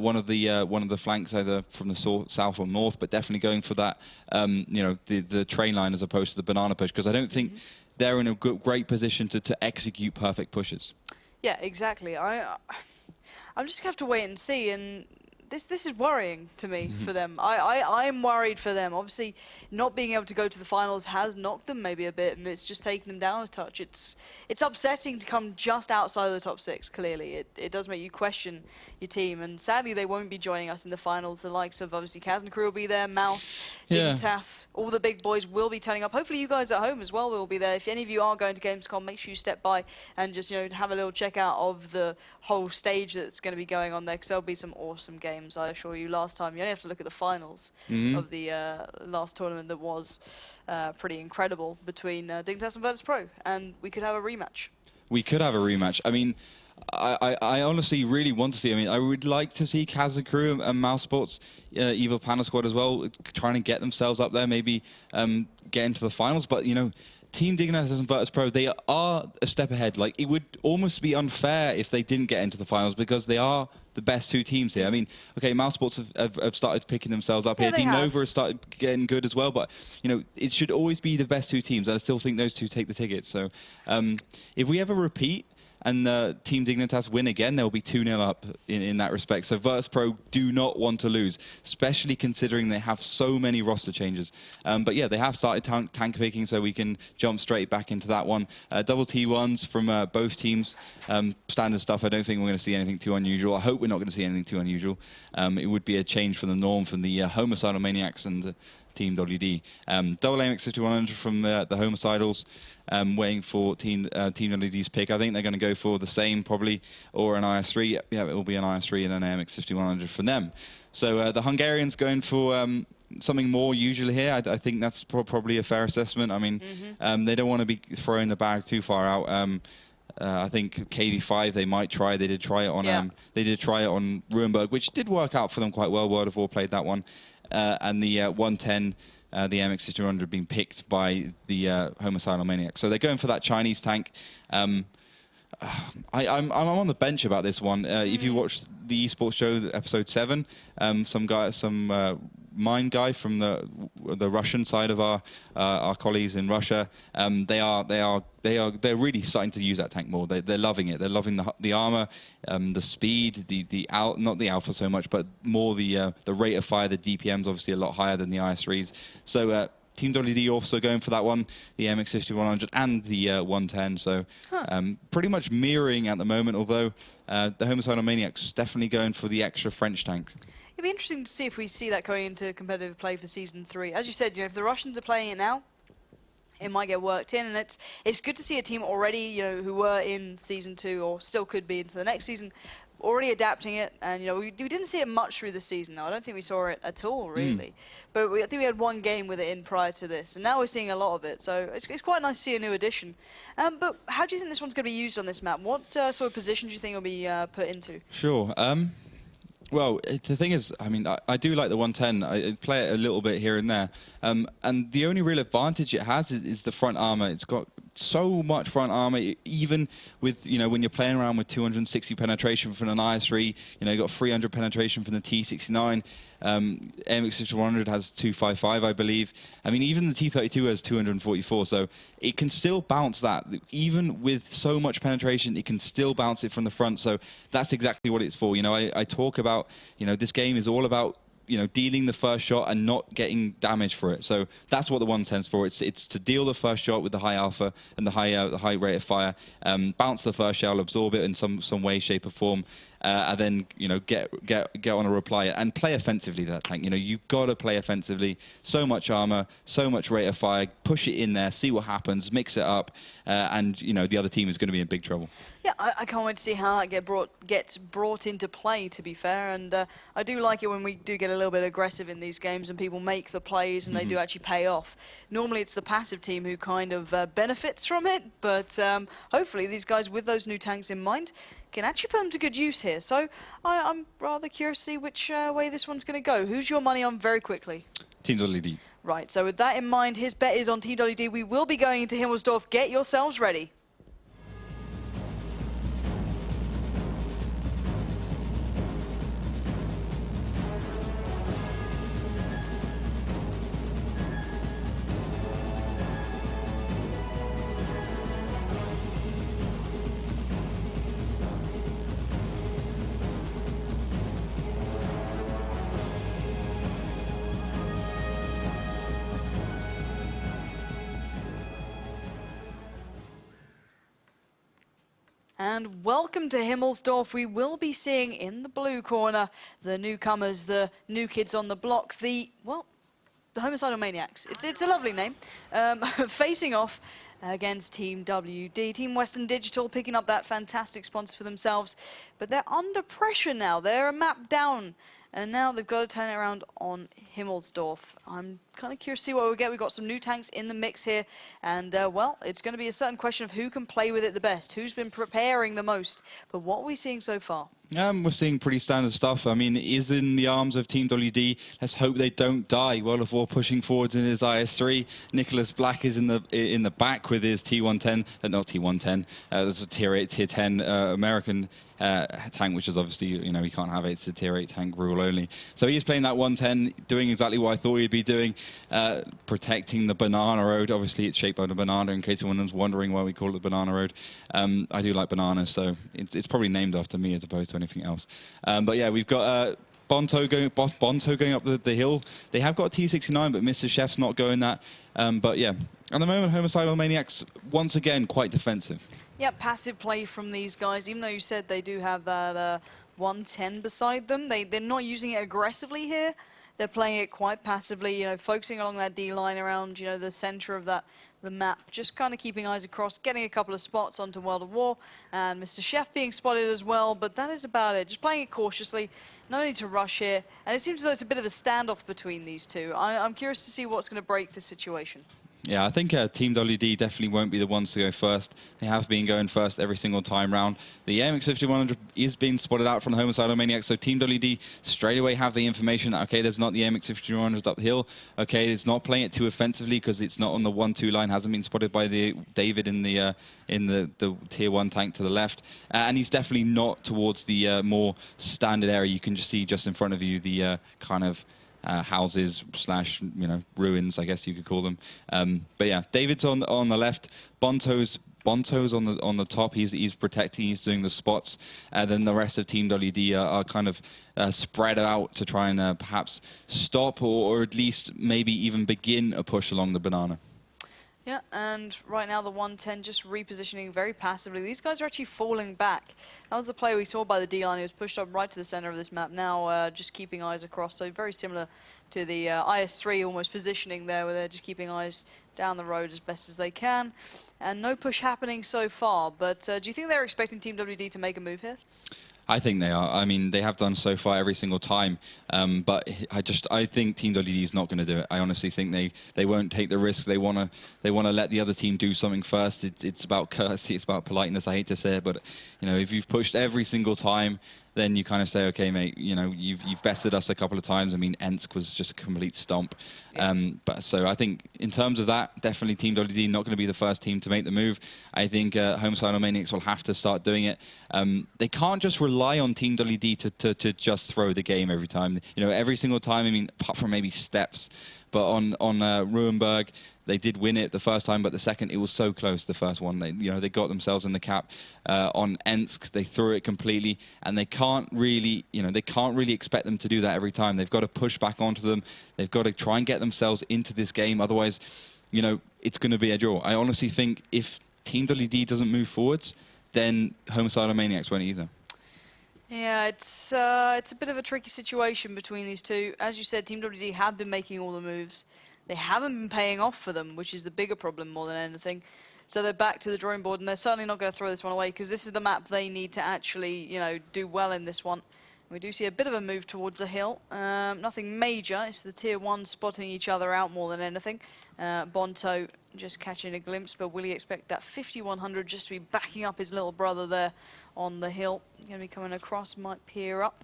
one of the flanks, either from the south or north, but definitely going for that, you know, the train line as opposed to the banana push, because I don't think they're in a great position to execute perfect pushes. Yeah, exactly. I'm just gonna have to wait and see, and this is worrying to me for them. I'm worried for them. Obviously, not being able to go to the finals has knocked them maybe a bit, and it's just taken them down a touch. It's upsetting to come just outside of the top 6, clearly. It does make you question your team, and sadly they won't be joining us in the finals. The likes of, obviously, Kaz and Crew will be there, Mouse, Dignitas, all the big boys will be turning up. Hopefully you guys at home as well will be there. If any of you are going to Gamescom, make sure you step by and just, you know, have a little check out of the whole stage that's going to be going on there, because there'll be some awesome games, I assure you. Last time, you only have to look at the finals of the last tournament that was pretty incredible between Dignitas and WoT Pro, and we could have a rematch. We could have a rematch. I mean, I honestly really want to see. I mean, I would like to see Kaz and Crew and Mouse Sports, Evil Panda Squad as well, trying to get themselves up there, maybe get into the finals. But, you know, Team Dignitas and WoT Pro, they are a step ahead. Like, it would almost be unfair if they didn't get into the finals, because they are the best 2 teams here. I mean, okay, Mouse Sports have started picking themselves up here. Team Nova has started getting good as well, but, you know, it should always be the best 2 teams. And I still think those 2 take the tickets. So if we ever repeat and Team Dignitas win again, they'll be 2-0 up in that respect. So WoT Pro do not want to lose, especially considering they have so many roster changes. But yeah, they have started tank picking, so we can jump straight back into that one. Double T1s from both teams. Standard stuff. I don't think we're going to see anything too unusual. I hope we're not going to see anything too unusual. It would be a change from the norm from the Homicidal Maniacs and Team WD. Double AMX 5100 from the Homicidals, waiting for Team WD's pick. I think they're going to go for the same, probably, or an IS3. Yeah, it will be an IS3 and an AMX 5100 from them. So the Hungarians going for something more usual here. I think that's probably a fair assessment. I mean, they don't want to be throwing the bag too far out. I think KV5 they might try. They did try it on Ruinberg, which did work out for them quite well. World of War played that one. And the 110, the MX-600 being picked by the Homicidal Maniacs. So they're going for that Chinese tank. I'm on the bench about this one. If you watch the esports show, episode 7, some Mind guy from the Russian side of our colleagues in Russia, they're really starting to use that tank more. They're loving it. They're loving the armor, the speed, not the alpha so much, but more the rate of fire. The DPM's obviously a lot higher than the IS3s. So Team WD also going for that one, the MX-5100 and the 110. So pretty much mirroring at the moment, although the Homicidal Maniacs definitely going for the extra French tank. It'd be interesting to see if we see that going into competitive play for Season 3. As you said, you know, if the Russians are playing it now, it might get worked in, and it's good to see a team already, you know, who were in Season 2 or still could be into the next season, already adapting it. And, you know, we didn't see it much through the season, though. I don't think we saw it at all, really. But I think we had 1 game with it in prior to this, and now we're seeing a lot of it. So it's quite nice to see a new addition. But how do you think this one's going to be used on this map? What sort of position do you think it'll be put into? Sure. Well, the thing is, I mean, I do like the 110. I play it a little bit here and there. And the only real advantage it has is the front armor. It's got so much front armor, even with, you know, when you're playing around with 260 penetration from an IS3, you know, you got 300 penetration from the T69. MX-5100 has 255, I believe. I mean, even the T32 has 244, so it can still bounce that. Even with so much penetration, it can still bounce it from the front, so that's exactly what it's for. You know, I talk about, you know, this game is all about, you know, dealing the first shot and not getting damage for it. So that's what the 110's for. It's to deal the first shot with the high alpha and the high rate of fire, bounce the first shell, absorb it in some way, shape, or form, and then, you know, get on a reply and play offensively. That tank, you know, you've got to play offensively. So much armor, so much rate of fire. Push it in there, see what happens, mix it up, and, you know, the other team is going to be in big trouble. Yeah, I can't wait to see how that gets brought into play, to be fair. And I do like it when we do get a little bit aggressive in these games and people make the plays and they do actually pay off. Normally it's the passive team who kind of benefits from it, but hopefully these guys with those new tanks in mind can actually put them to good use here. So I'm rather curious to see which way this one's going to go. Who's your money on very quickly? Team WoT. Right, so with that in mind, his bet is on Team WoT. We will be going into Himmelsdorf. Get yourselves ready. And welcome to Himmelsdorf. We will be seeing in the blue corner the newcomers, the new kids on the block, the Homicidal Maniacs. It's a lovely name. Facing off against Team WD. Team Western Digital picking up that fantastic sponsor for themselves. But they're under pressure now. They're a map down. And now they've got to turn it around on Himmelsdorf. I'm kind of curious to see what we get. We've got some new tanks in the mix here. And, well, it's going to be a certain question of who can play with it the best, who's been preparing the most. But what are we seeing so far? We're seeing pretty standard stuff. I mean, it is in the arms of Team WD. Let's hope they don't die. World of War pushing forwards in his IS-3. Nicholas Black is in the back with his T110, not T110. That's a Tier 8, Tier 10 American tank, which is obviously, you know, we can't have it. It's a Tier 8 tank rule only. So he's playing that 110, doing exactly what I thought he'd be doing, protecting the banana road. Obviously, it's shaped by the banana, in case anyone's wondering why we call it the banana road. I do like bananas, so it's probably named after me as opposed to anything else. But yeah, we've got Bonto going up the hill. They have got a T69, but Mr. Chef's not going that. But yeah, at the moment, Homicidal Maniacs, once again, quite defensive. Yeah, passive play from these guys. Even though you said they do have that 110 beside them, they're not using it aggressively here. They're playing it quite passively, you know, focusing along that D line around, you know, the center of the map, just kind of keeping eyes across, getting a couple of spots onto World of War, and Mr. Chef being spotted as well, but that is about it. Just playing it cautiously, no need to rush here, and it seems as though it's a bit of a standoff between these two. I'm curious to see what's going to break the situation. Yeah, I think Team WD definitely won't be the ones to go first. They have been going first every single time round. The AMX5100 is being spotted out from the Homicidal Maniacs, so Team WD straight away have the information that, okay, there's not the AMX5100 uphill. Okay, it's not playing it too offensively because it's not on the 1-2 line, hasn't been spotted by the David in the Tier 1 tank to the left. And he's definitely not towards the more standard area. You can just see just in front of you the kind of houses slash, you know, ruins, I guess you could call them. But yeah, David's on the left. Bonto's on the top. He's protecting. He's doing the spots. Then the rest of Team WD are kind of spread out to try and perhaps stop or at least maybe even begin a push along the banana. Yeah, and right now the 110 just repositioning very passively. These guys are actually falling back. That was the play we saw by the D-line. He was pushed up right to the center of this map. Now just keeping eyes across. So very similar to the IS-3 almost positioning there, where they're just keeping eyes down the road as best as they can. And no push happening so far. But do you think they're expecting Team WD to make a move here? I think they are. I mean, they have done so far every single time. But I think Team WD is not going to do it. I honestly think they won't take the risk. They want to let the other team do something first. It's about courtesy. It's about politeness. I hate to say it, but you know, if you've pushed every single time, then you kind of say, okay, mate, you know, you've bested us a couple of times. I mean, Ensk was just a complete stomp. But so I think in terms of that, definitely Team WD not going to be the first team to make the move. I think Homicidal Maniacs will have to start doing it. They can't just rely on Team WD to just throw the game every time. You know, every single time. I mean, apart from maybe steps. But on Ruinberg, they did win it the first time, but the second, it was so close, the first one. They got themselves in the cap. On Ensk, they threw it completely, and they can't really expect them to do that every time. They've got to push back onto them. They've got to try and get themselves into this game. Otherwise, you know, it's going to be a draw. I honestly think if Team WD doesn't move forwards, then Homicidal Maniacs won't either. Yeah, it's a bit of a tricky situation between these two. As you said, Team WD have been making all the moves. They haven't been paying off for them, which is the bigger problem more than anything. So they're back to the drawing board, and they're certainly not going to throw this one away, because this is the map they need to actually, you know, do well in this one. We do see a bit of a move towards a hill. Nothing major. It's the Tier 1 spotting each other out more than anything. Bonto just catching a glimpse, but will he expect that 5100 just to be backing up his little brother there on the hill? Going to be coming across, might peer up.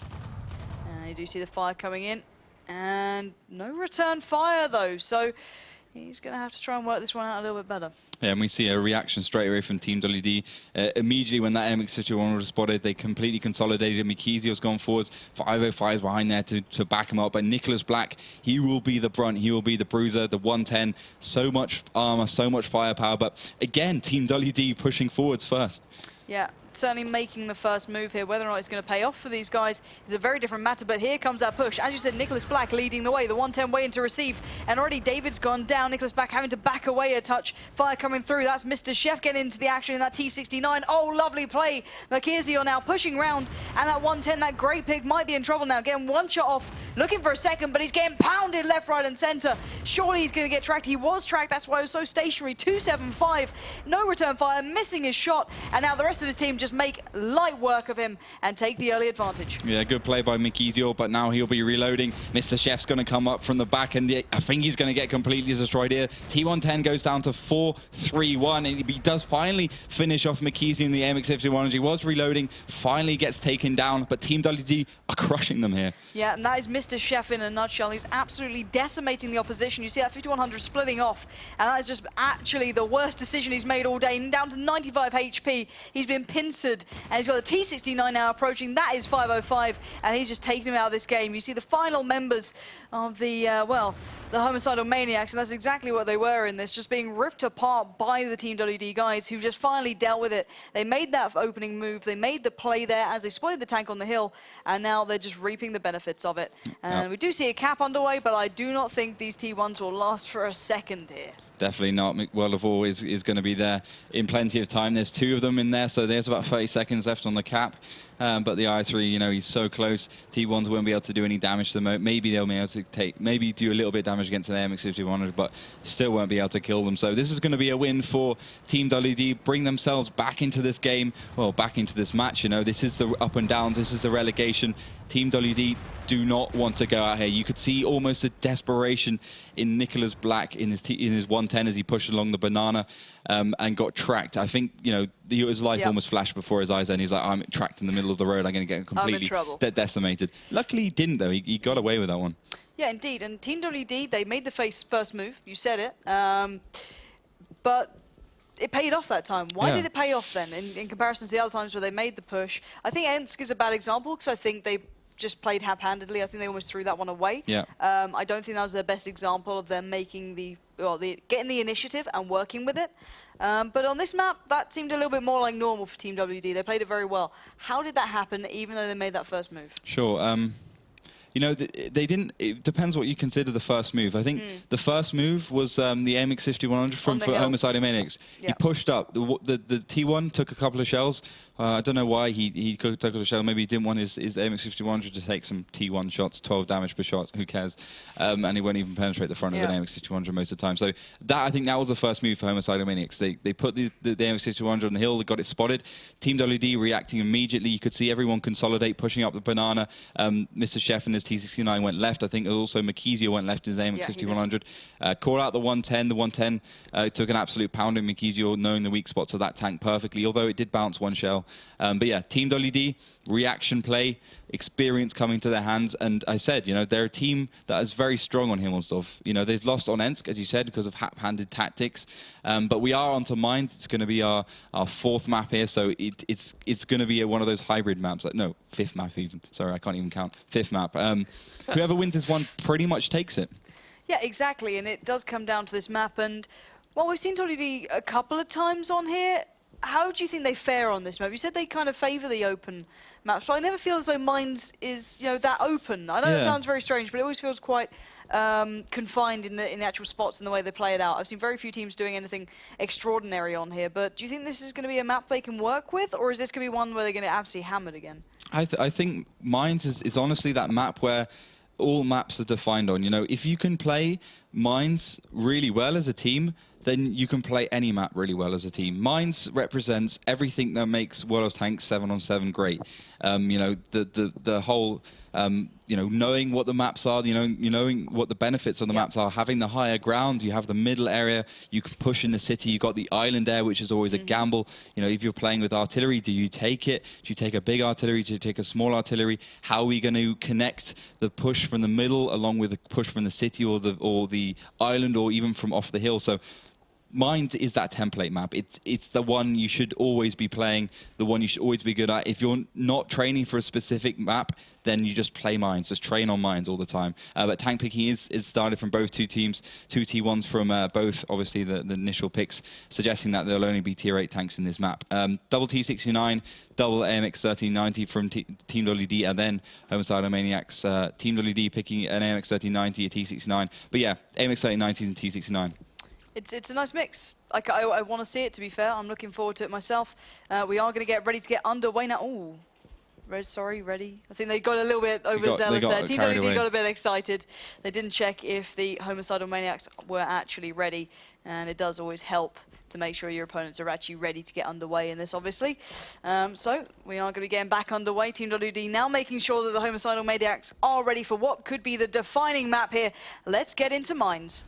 And you do see the fire coming in. And no return fire, though, so he's going to have to try and work this one out a little bit better. Yeah, and we see a reaction straight away from Team WD. Immediately when that MX51 was spotted, they completely consolidated. Mikizio's gone forwards. 505 is behind there to back him up. But Nicholas Black, he will be the brunt. He will be the bruiser, the 110. So much armor, so much firepower. But again, Team WD pushing forwards first. Yeah. Certainly making the first move here. Whether or not it's going to pay off for these guys is a very different matter, but here comes that push. As you said, Nicholas Black leading the way, the 110 waiting to receive, and already David's gone down. Nicholas Black having to back away a touch. Fire coming through. That's Mr. Chef getting into the action in that T69. Oh, lovely play. Makizio now pushing round, and that 110, that great pick, might be in trouble now. Getting one shot off, looking for a second, but he's getting pounded left, right, and center. Surely he's going to get tracked. He was tracked. That's why he was so stationary. 275. No return fire, missing his shot, and now the rest of his team just make light work of him and take the early advantage. Yeah, good play by Mikizio, but now he'll be reloading. Mr. Chef's going to come up from the back, and I think he's going to get completely destroyed here. T110 goes down to 4-3-1, and he does finally finish off Mikizio in the MX51 as he was reloading, finally gets taken down, but Team WD are crushing them here. Yeah, and that is Mr. Chef in a nutshell. He's absolutely decimating the opposition. You see that 5100 splitting off, and that is just actually the worst decision he's made all day. Down to 95 HP, he's been pincered, and he's got the T69 now approaching. That is 505, and he's just taking him out of this game. You see the final members of the, well, the Homicidal Maniacs, and that's exactly what they were in this, just being ripped apart by the Team WD guys who just finally dealt with it. They made that opening move. They made the play there as they spotted the tank on the hill, and now they're just reaping the benefits of it. And we do see a cap underway, but I do not think these T1s will last for a second here. Definitely not. World of War is going to be there in plenty of time. There's two of them in there, so there's about 30 seconds left on the cap. But the I3, you know, he's so close. T1s won't be able to do any damage to them. Maybe they'll be able to maybe do a little bit of damage against an MX51, but still won't be able to kill them. So this is going to be a win for Team WD. Bring themselves back into this game, well, back into this match. You know, this is the up and downs. This is the relegation. Team WD do not want to go out here. You could see almost a desperation in Nicholas Black in his 110 as he pushed along the banana and got tracked. I think, you know, his life almost flashed before his eyes then. He's like, I'm tracked in the middle of the road. I'm going to get completely decimated. Luckily he didn't, though. He got away with that one. Yeah, indeed. And Team WD, they made the first move. You said it. But it paid off that time. Why did it pay off then in comparison to the other times where they made the push? I think Ensk is a bad example because I think they just played haphazardly. I think they almost threw that one away. Yeah. I don't think that was their best example of them making getting the initiative and working with it. But on this map, that seemed a little bit more like normal for Team WD. They played it very well. How did that happen, even though they made that first move? Sure. You know, they didn't. It depends what you consider the first move. I think the first move was the MX5100 from Homicidal Maniacs. He pushed up. The T1 took a couple of shells. I don't know why he took a shell. Maybe he didn't want his MX5100 to take some T1 shots, 12 damage per shot. Who cares? And he won't even penetrate the front of an MX5100 most of the time. So that, I think that was the first move for Homicidal Maniacs. They put the MX5100 on the hill. They got it spotted. Team WD reacting immediately. You could see everyone consolidate, pushing up the banana. Mr. Chef and his T69 went left. I think also Makizio went left in his MX5100. Caught out the 110. The 110 took an absolute pounding. Makizio knowing the weak spots of that tank perfectly, although it did bounce one shell. But yeah, Team WD, reaction play, experience coming to their hands. And I said, you know, they're a team that is very strong on Himmelsdorf. You know, they've lost on Ensk, as you said, because of hap-handed tactics. But we are onto Mines. It's going to be our fourth map here. So it's going to be one of those hybrid maps. Like, no, fifth map even. Sorry, I can't even count. Fifth map. Whoever wins this one pretty much takes it. Yeah, exactly. And it does come down to this map. And, well, we've seen WD a couple of times on here. How do you think they fare on this map? You said they kind of favour the open maps, but I never feel as though Mines is, you know, that open. I know that sounds very strange, but it always feels quite confined in the actual spots and the way they play it out. I've seen very few teams doing anything extraordinary on here, but do you think this is going to be a map they can work with, or is this going to be one where they're going to absolutely hammer it again? I think Mines is honestly that map where all maps are defined on. You know, if you can play Mines really well as a team, then you can play any map really well as a team. Mines represents everything that makes World of Tanks 7-on-7 great. You know, the whole you know, knowing what the maps are, knowing what the benefits of the maps are, having the higher ground, you have the middle area, you can push in the city, you got the island there, which is always a gamble. You know, if you're playing with artillery, do you take it? Do you take a big artillery? Do you take a small artillery? How are we going to connect the push from the middle along with the push from the city or the island or even from off the hill? So Mines is that template map. It's the one you should always be playing, the one you should always be good at. If you're not training for a specific map, then you just play Mines, just train on Mines all the time. But tank picking is started from both two teams, two T1s from both, obviously, the initial picks, suggesting that there'll only be tier 8 tanks in this map. Double T69, double AMX 1390 from Team WD, and then Homicidal Maniacs. Team WD picking an AMX 1390, a T69. But yeah, AMX 1390s and T69. It's a nice mix. I want to see it, to be fair. I'm looking forward to it myself. We are going to get ready to get underway now. Ooh. Ready. I think they got a little bit overzealous there. Team WD got a bit excited. They didn't check if the Homicidal Maniacs were actually ready, and it does always help to make sure your opponents are actually ready to get underway in this, obviously. So we are going to be getting back underway. Team WD now making sure that the Homicidal Maniacs are ready for what could be the defining map here. Let's get into Mines.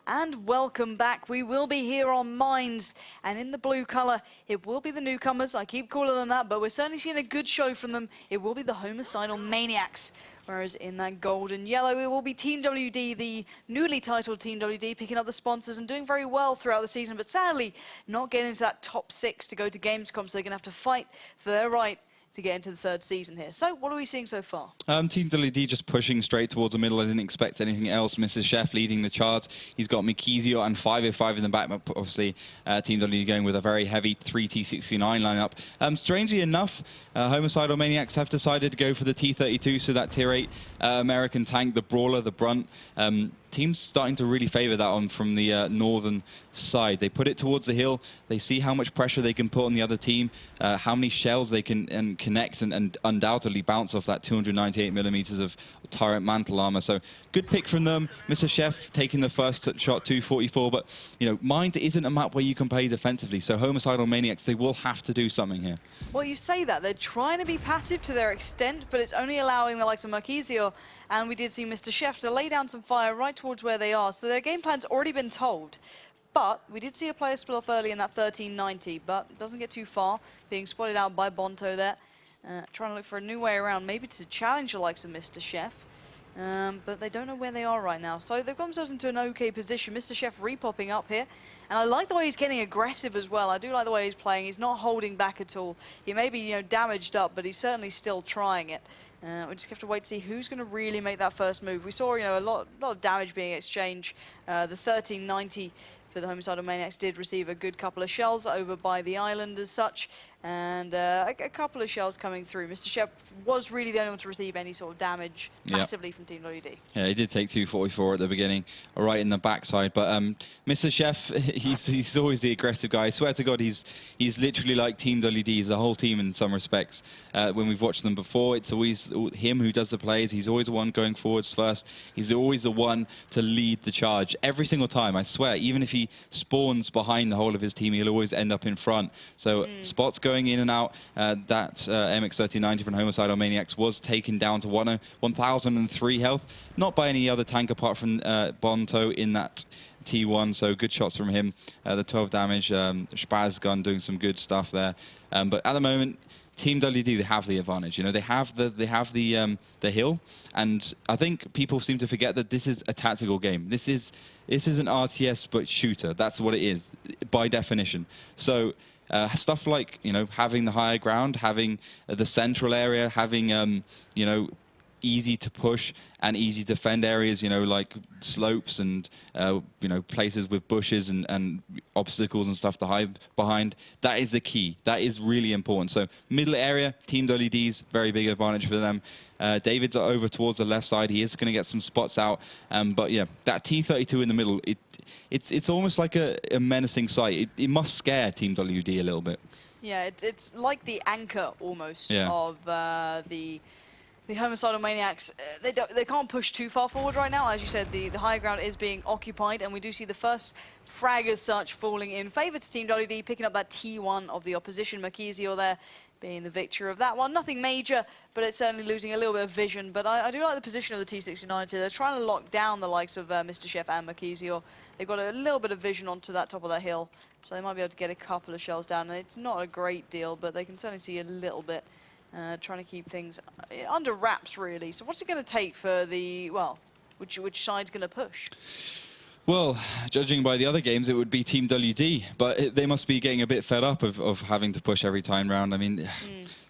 And welcome back. We will be here on Mines, and in the blue colour, it will be the newcomers. I keep calling them that, but we're certainly seeing a good show from them. It will be the Homicidal Maniacs. Whereas in that gold and yellow, it will be Team WD, the newly titled Team WD, picking up the sponsors and doing very well throughout the season, but sadly, not getting into that top 6 to go to Gamescom, so they're going to have to fight for their right to get into the 3rd season here. So what are we seeing so far? Team WD just pushing straight towards the middle. I didn't expect anything else. Mrs. Chef leading the charts. He's got Mikizio and 505 in the back. Obviously, Team WD going with a very heavy 3T69 lineup. Strangely enough, Homicidal Maniacs have decided to go for the T32, so that tier 8 American tank, the brawler, the brunt. Teams starting to really favour that one from the northern side. They put it towards the hill. They see how much pressure they can put on the other team, how many shells they can connect and undoubtedly bounce off that 298 millimeters of turret mantle armor. So good pick from them. Mr. Chef taking the first shot, 244. But you know, Mines isn't a map where you can play defensively. So Homicidal Maniacs, they will have to do something here. Well, you say that. They're trying to be passive to their extent, but it's only allowing the likes of Marquisio, and we did see Mr. Chef to lay down some fire right towards where they are. So their game plan's already been told. But we did see a player split off early in that 1390, but doesn't get too far, being spotted out by Bonto there. Trying to look for a new way around, maybe to challenge the likes of Mr. Chef. But they don't know where they are right now. So they've got themselves into an okay position. Mr. Chef repopping up here. And I like the way he's getting aggressive as well. I do like the way he's playing. He's not holding back at all. He may be, damaged up, but he's certainly still trying it. We just have to wait to see who's going to really make that first move. We saw, a lot of damage being exchanged. The 1390 for the Homicidal Maniacs did receive a good couple of shells over by the island as such, and a couple of shells coming through. Mr. Chef was really the only one to receive any sort of damage massively from Team WD. Yeah, he did take 244 at the beginning, right in the backside. But Mr. Chef, he's always the aggressive guy. I swear to God, he's literally like Team WD. He's the whole team in some respects. When we've watched them before, it's always him who does the plays. He's always the one going forwards first. He's always the one to lead the charge every single time. I swear, even if he spawns behind the whole of his team, he'll always end up in front. So spots going in and out. That MX 1390 from Homicidal Maniacs was taken down to 1,003 health. Not by any other tank apart from Bonto in that T1, so good shots from him. The 12 damage, Spaz gun doing some good stuff there. But at the moment, Team WD, they have the advantage. They have the hill, and I think people seem to forget that this is a tactical game. This is an RTS but shooter. That's what it is by definition. So stuff like having the higher ground, having the central area, having easy to push and easy to defend areas, you know, like slopes and, you know, places with bushes and obstacles and stuff to hide behind. That is the key. That is really important. So middle area, Team WD's very big advantage for them. David's over towards the left side. He is going to get some spots out. But yeah, that T32 in the middle, it's almost like a menacing sight. It must scare Team WD a little bit. Yeah, it's like the anchor almost of the Homicidal Maniacs. They can't push too far forward right now. As you said, the higher ground is being occupied, and we do see the first frag as such falling in favour to Team WD, picking up that T1 of the opposition. Mercuzio there being the victor of that one. Nothing major, but it's certainly losing a little bit of vision. But I do like the position of the T69 here. They're trying to lock down the likes of Mr. Chef and Mercuzio. They've got a little bit of vision onto that top of that hill, so they might be able to get a couple of shells down. And it's not a great deal, but they can certainly see a little bit. Trying to keep things under wraps, really. So what's it going to take for the, well, which side's going to push? Well, judging by the other games, it would be Team WD, but they must be getting a bit fed up of having to push every time round. I mean,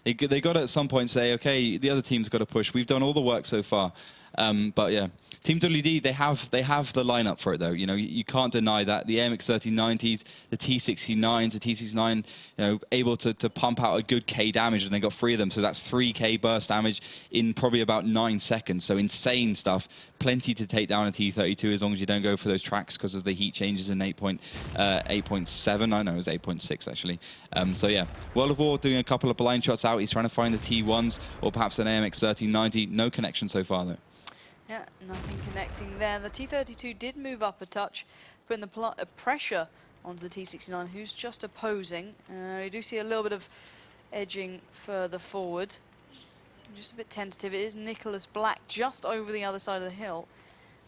they got to at some point say, okay, the other team's got to push. We've done all the work so far. But yeah, Team WD, they have the lineup for it though. You know, you can't deny that. The AMX 1390s, the T69s, the T69, you know, able to pump out a good K damage, and they got 3 of them. So that's 3K burst damage in probably about 9 seconds. So insane stuff. Plenty to take down a T32 as long as you don't go for those tracks because of the heat changes in 8.7. I know it was 8.6 actually. So yeah, World of War doing a couple of blind shots out. He's trying to find the T1s or perhaps an AMX 1390. No connection so far though. Yeah, nothing connecting there. The T32 did move up a touch, putting the pressure onto the T69, who's just opposing. We do see a little bit of edging further forward. Just a bit tentative. It is Nicholas Black just over the other side of the hill.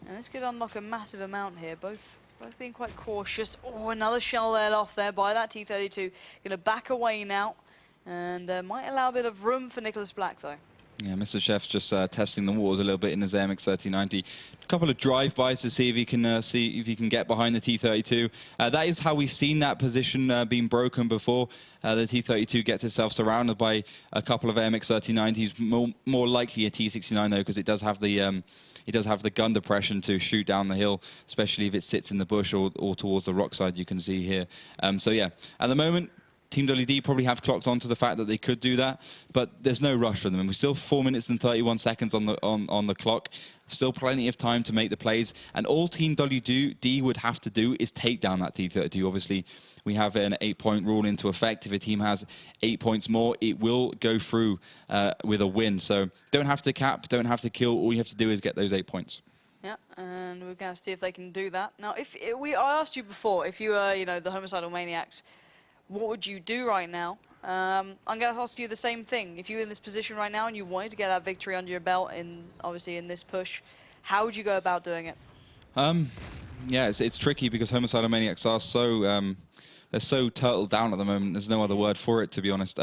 And this could unlock a massive amount here, both being quite cautious. Oh, another shell let off there by that T32. Going to back away now, and might allow a bit of room for Nicholas Black, though. Yeah, Mr. Chef's just testing the waters a little bit in his AMX 1390. A couple of drive-bys to see if he can get behind the T32. That is how we've seen that position being broken before. The T32 gets itself surrounded by a couple of AMX 1390s. More likely a T69 though, because it does have the gun depression to shoot down the hill, especially if it sits in the bush or towards the rock side. You can see here. So yeah, at the moment, Team WD probably have clocked on to the fact that they could do that, but there's no rush for them. And we're still 4 minutes and 31 seconds on the clock. Still plenty of time to make the plays. And all Team WD would have to do is take down that T32. Obviously, we have an 8-point rule into effect. If a team has 8 points more, it will go through with a win. So don't have to cap, don't have to kill. All you have to do is get those 8 points. Yeah, and we're going to see if they can do that. Now, I asked you before, if you were, you know, the Homicidal Maniacs, what would you do right now? I'm going to ask you the same thing. If you were in this position right now and you wanted to get that victory under your belt, obviously in this push, how would you go about doing it? Yeah, it's tricky because Homicidal Maniacs are so they're so turtled down at the moment. There's no other word for it, to be honest.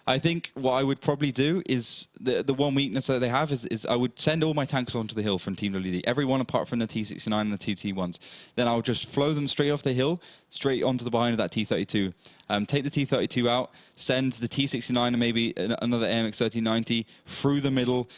I think what I would probably do is, the one weakness that they have is I would send all my tanks onto the hill from Team WD, everyone apart from the T69 and the T1s. Then I'll just flow them straight off the hill, straight onto the behind of that T32. Take the T32 out, send the T69 and maybe another AMX 1390 through the middle,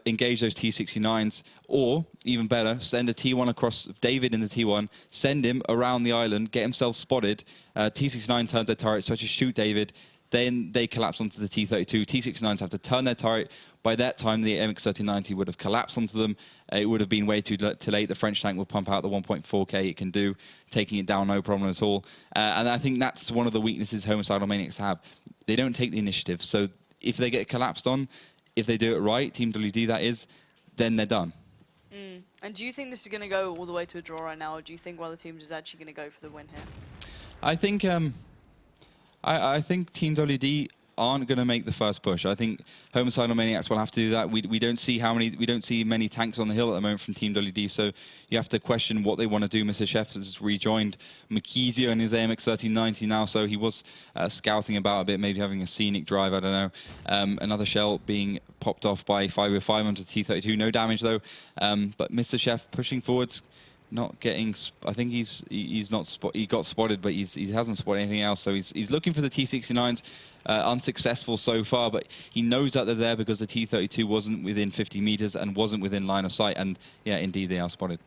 engage those T69s, or even better, send a T1 across David in the T1, send him around the island, get himself spotted, T69 turns their turret, so I just shoot David. Then they collapse onto the T32. T69s have to turn their turret. By that time, the MX 1390 would have collapsed onto them. It would have been way too late. The French tank will pump out the 1.4K it can do, taking it down no problem at all. And I think that's one of the weaknesses Homicidal Maniacs have. They don't take the initiative. So if they get collapsed on, if they do it right, Team WD that is, then they're done. And do you think this is going to go all the way to a draw right now, or do you think one of the teams is actually going to go for the win here? I think I think Team WD aren't going to make the first push. I think Homicidal Maniacs will have to do that. We don't see many tanks on the hill at the moment from Team WD, so you have to question what they want to do. Mr. Chef has rejoined Mercuzio in his AMX 1390 now, so he was scouting about a bit, maybe having a scenic drive, I don't know. Another shell being popped off by 505 onto T32, no damage though. But Mr. Chef pushing forwards, not getting. I think he's not. He got spotted, but he hasn't spotted anything else. So he's looking for the T69s. Unsuccessful so far, but he knows that they're there because the T32 wasn't within 50 meters and wasn't within line of sight. And yeah, indeed, they are spotted.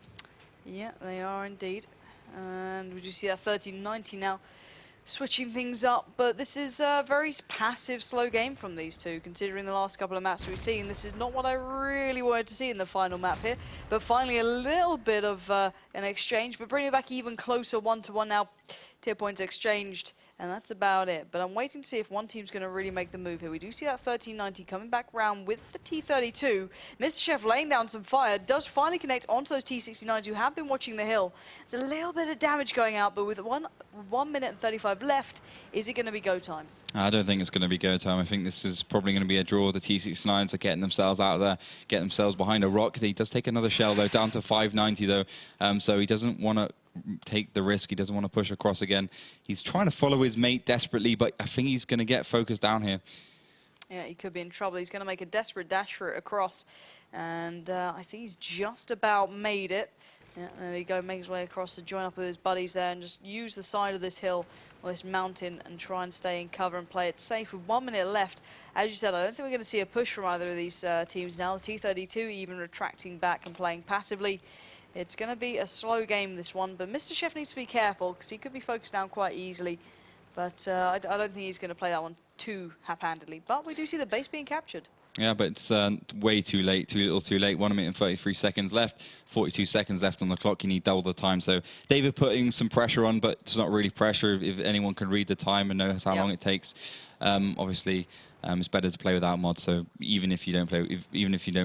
Yeah, they are indeed. And we do see that 1390 now switching things up, but this is a very passive, slow game from these two, considering the last couple of maps we've seen. This is not what I really wanted to see in the final map here, but finally a little bit of an exchange, but bringing it back even closer, 1-to-1 now. Tier points exchanged, and that's about it. But I'm waiting to see if one team's going to really make the move here. We do see that 1390 coming back round with the T32. Mr. Chef laying down some fire, does finally connect onto those T69s who have been watching the hill. There's a little bit of damage going out, but with 1 minute and 35 left, is it going to be go time? I don't think it's going to be go time. I think this is probably going to be a draw. The T69s are getting themselves out of there, getting themselves behind a rock. He does take another shell, though, down to 590, though. So he doesn't want to take the risk. He doesn't want to push across again. He's trying to follow his mate desperately, but I think he's going to get focused down here. Yeah, he could be in trouble. He's going to make a desperate dash for it across. And I think he's just about made it. Yeah, there we go. Make his way across to join up with his buddies there and just use the side of this hill or this mountain and try and stay in cover and play it safe with 1 minute left. As you said, I don't think we're going to see a push from either of these teams now. The T32 even retracting back and playing passively. It's going to be a slow game, this one, but Mr. Chef needs to be careful because he could be focused down quite easily. But I don't think he's going to play that one too haphazardly. But we do see the base being captured. Yeah, but it's way too late, too little too late. 1 minute and 33 seconds left, 42 seconds left on the clock. You need double the time. So David putting some pressure on, but it's not really pressure if anyone can read the time and knows how long it takes. Obviously, it's better to play without mods. So even if you don't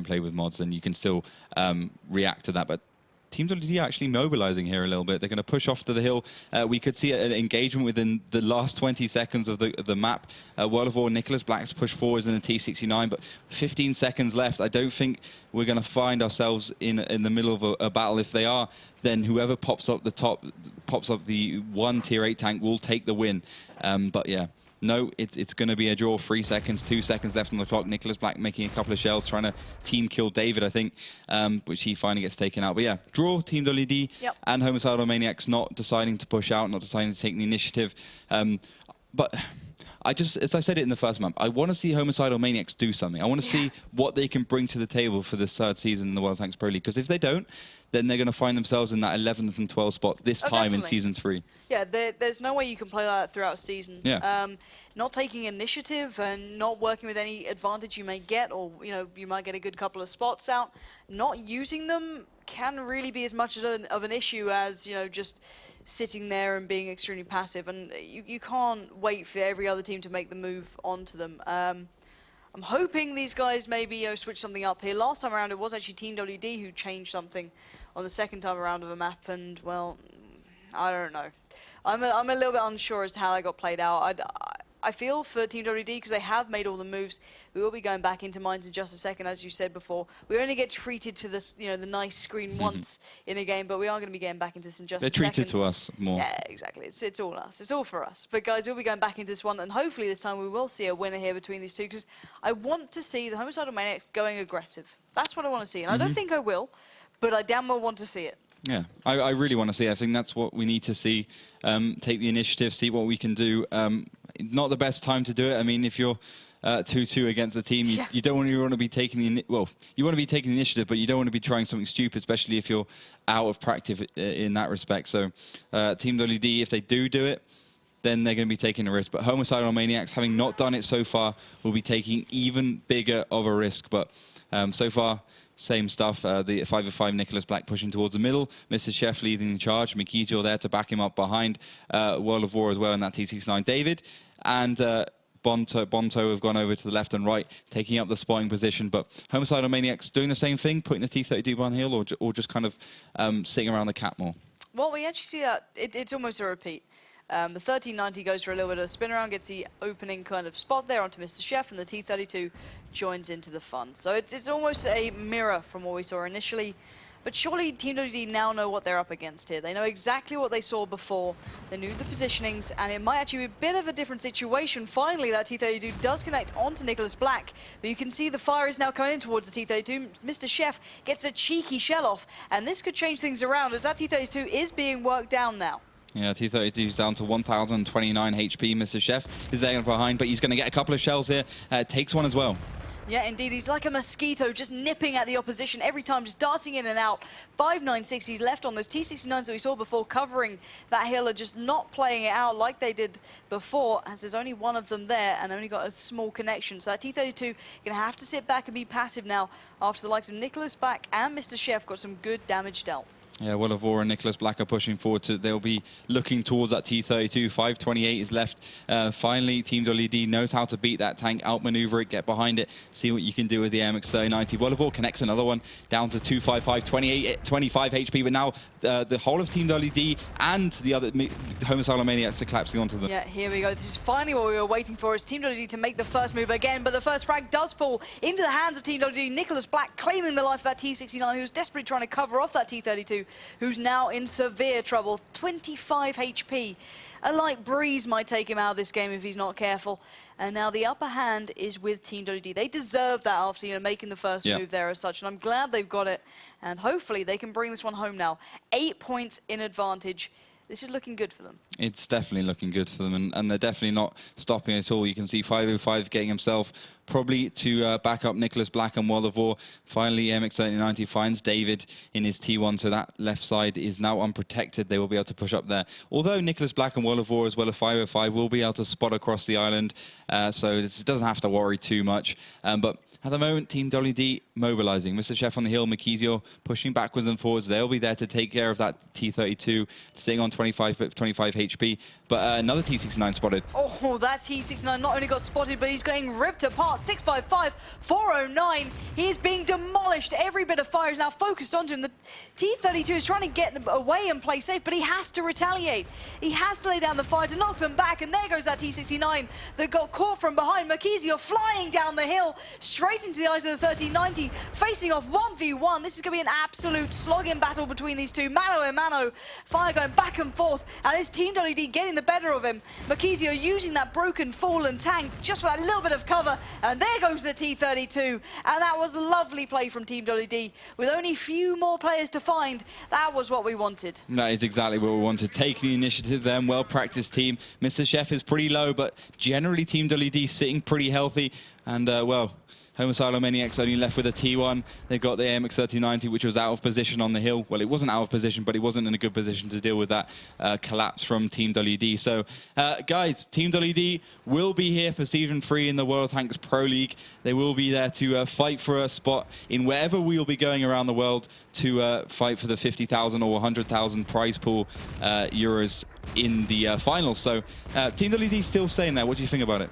play with mods, then you can still react to that. But Team WoT actually mobilizing here a little bit. They're going to push off to the hill. We could see an engagement within the last 20 seconds of the map. World of War, Nicholas Black's push forwards in a T69, but 15 seconds left. I don't think we're going to find ourselves in the middle of a battle. If they are, then whoever pops up the top, pops up the one tier 8 tank will take the win. But yeah. No, it's going to be a draw. 3 seconds, 2 seconds left on the clock. Nicholas Black making a couple of shells, trying to team kill David, I think, which he finally gets taken out. But yeah, draw, Team WoT and Homicidal Maniacs not deciding to push out, not deciding to take the initiative. But as I said it in the first map, I want to see Homicidal Maniacs do something. I want to see what they can bring to the table for this third season in the World Tanks Pro League. Because if they don't, then they're going to find themselves in that 11th and 12th spots this time in Season 3. Yeah, there's no way you can play like that throughout a season. Yeah. Not taking initiative and not working with any advantage you may get, or you might get a good couple of spots out. Not using them can really be as much of an issue as just sitting there and being extremely passive. And you can't wait for every other team to make the move onto them. I'm hoping these guys maybe switch something up here. Last time around, it was actually Team WoT who changed something on the second time around of a map, and well, I don't know. I'm a little bit unsure as to how that got played out. I feel for Team WoT because they have made all the moves. We will be going back into mines in just a second, as you said before. We only get treated to this, the nice screen once in a game, but we are going to be getting back into this in just a second. They're treated to us more. Yeah, exactly. It's all us. It's all for us. But guys, we'll be going back into this one, and hopefully this time we will see a winner here between these two, because I want to see the Homicidal Maniacs going aggressive. That's what I want to see, and I don't think I will, but I damn well want to see it. Yeah, I really want to see it. I think that's what we need to see. Take the initiative, see what we can do. Not the best time to do it. I mean, if you're 2-2 against the team, you don't want to be taking you want to be taking the initiative, but you don't want to be trying something stupid, especially if you're out of practice in that respect. So, Team WoT, if they do it, then they're going to be taking a risk. But Homicidal Maniacs, having not done it so far, will be taking even bigger of a risk. But so far, same stuff. The 5v5 Nicholas Black pushing towards the middle. Mr. Chef leading the charge. Mikito there to back him up behind. World of War as well in that T69. David and Bonto have gone over to the left and right, taking up the spotting position. But Homicidal Maniacs doing the same thing, putting the T32 on hill, or just kind of sitting around the cap more? Well, we actually see that it's almost a repeat. The 1390 goes for a little bit of a spin around, gets the opening kind of spot there onto Mr. Chef, and the T32 joins into the fun. So it's almost a mirror from what we saw initially. But surely Team WD now know what they're up against here. They know exactly what they saw before. They knew the positionings, and it might actually be a bit of a different situation. Finally, that T32 does connect onto Nicholas Black, but you can see the fire is now coming in towards the T32. Mr. Chef gets a cheeky shell off, and this could change things around as that T32 is being worked down now. Yeah, T32 is down to 1,029 HP. Mr. Chef is there behind, but he's going to get a couple of shells here. Takes one as well. Yeah, indeed. He's like a mosquito, just nipping at the opposition every time, just darting in and out. 596 he's left on those T69s that we saw before, covering that hill, are just not playing it out like they did before, as there's only one of them there and only got a small connection. So that T32 going to have to sit back and be passive now after the likes of Nicholas Black and Mr. Chef got some good damage dealt. Yeah, Willavor and Nicholas Black are pushing forward. They'll be looking towards that T32. 528 is left. Finally, Team WD knows how to beat that tank, outmaneuver it, get behind it, see what you can do with the MX-3090. Willavor connects another one down to 255, 25 HP, but now the whole of Team WD and the other Homicidal Maniacs are collapsing onto them. Yeah, here we go. This is finally what we were waiting for. It's Team WD to make the first move again, but the first frag does fall into the hands of Team WD. Nicholas Black claiming the life of that T69, who's desperately trying to cover off that T32. Who's now in severe trouble, 25 HP. A light breeze might take him out of this game if he's not careful. And now the upper hand is with Team WD. They deserve that after making the first move there as such, and I'm glad they've got it. And hopefully they can bring this one home now. 8 points in advantage. This is looking good for them. It's definitely looking good for them, and they're definitely not stopping at all. You can see 505 getting himself probably to back up Nicholas Black and Willavor. Finally, MX-3090 finds David in his T1, so that left side is now unprotected. They will be able to push up there. Although Nicholas Black and Willavor, as well as 505, will be able to spot across the island, so it doesn't have to worry too much. But at the moment, Team WD mobilizing. Mr. Chef on the hill, Makizio pushing backwards and forwards. They'll be there to take care of that T32, sitting on 25 HP. But another T69 spotted. Oh, that T69 not only got spotted, but he's getting ripped apart. 655, 409. He is being demolished. Every bit of fire is now focused onto him. The T32 is trying to get away and play safe, but he has to retaliate. He has to lay down the fire to knock them back, and there goes that T69 that got caught from behind. Makizio flying down the hill, straight into the eyes of the 1390, facing off 1v1. This is going to be an absolute slogging battle between these two. Mano and mano, fire going back and forth, and it's Team WD getting the better of him. Makizio using that broken fallen tank just for that little bit of cover, and there goes the T32, and that was a lovely play from Team WD. With only few more players to find, that was what we wanted. That is exactly what we wanted. Take the initiative then, well-practiced team. Mr. Chef is pretty low, but generally Team WD sitting pretty healthy, and well, Homicidal Maniacs only left with a T1. They've got the MX-3090, which was out of position on the hill. Well, it wasn't out of position, but it wasn't in a good position to deal with that collapse from Team WD. So, guys, Team WD will be here for Season 3 in the WoT Pro League. They will be there to fight for a spot in wherever we will be going around the world to fight for the 50,000 or 100,000 prize pool euros in the finals. So, Team WD still staying there. What do you think about it?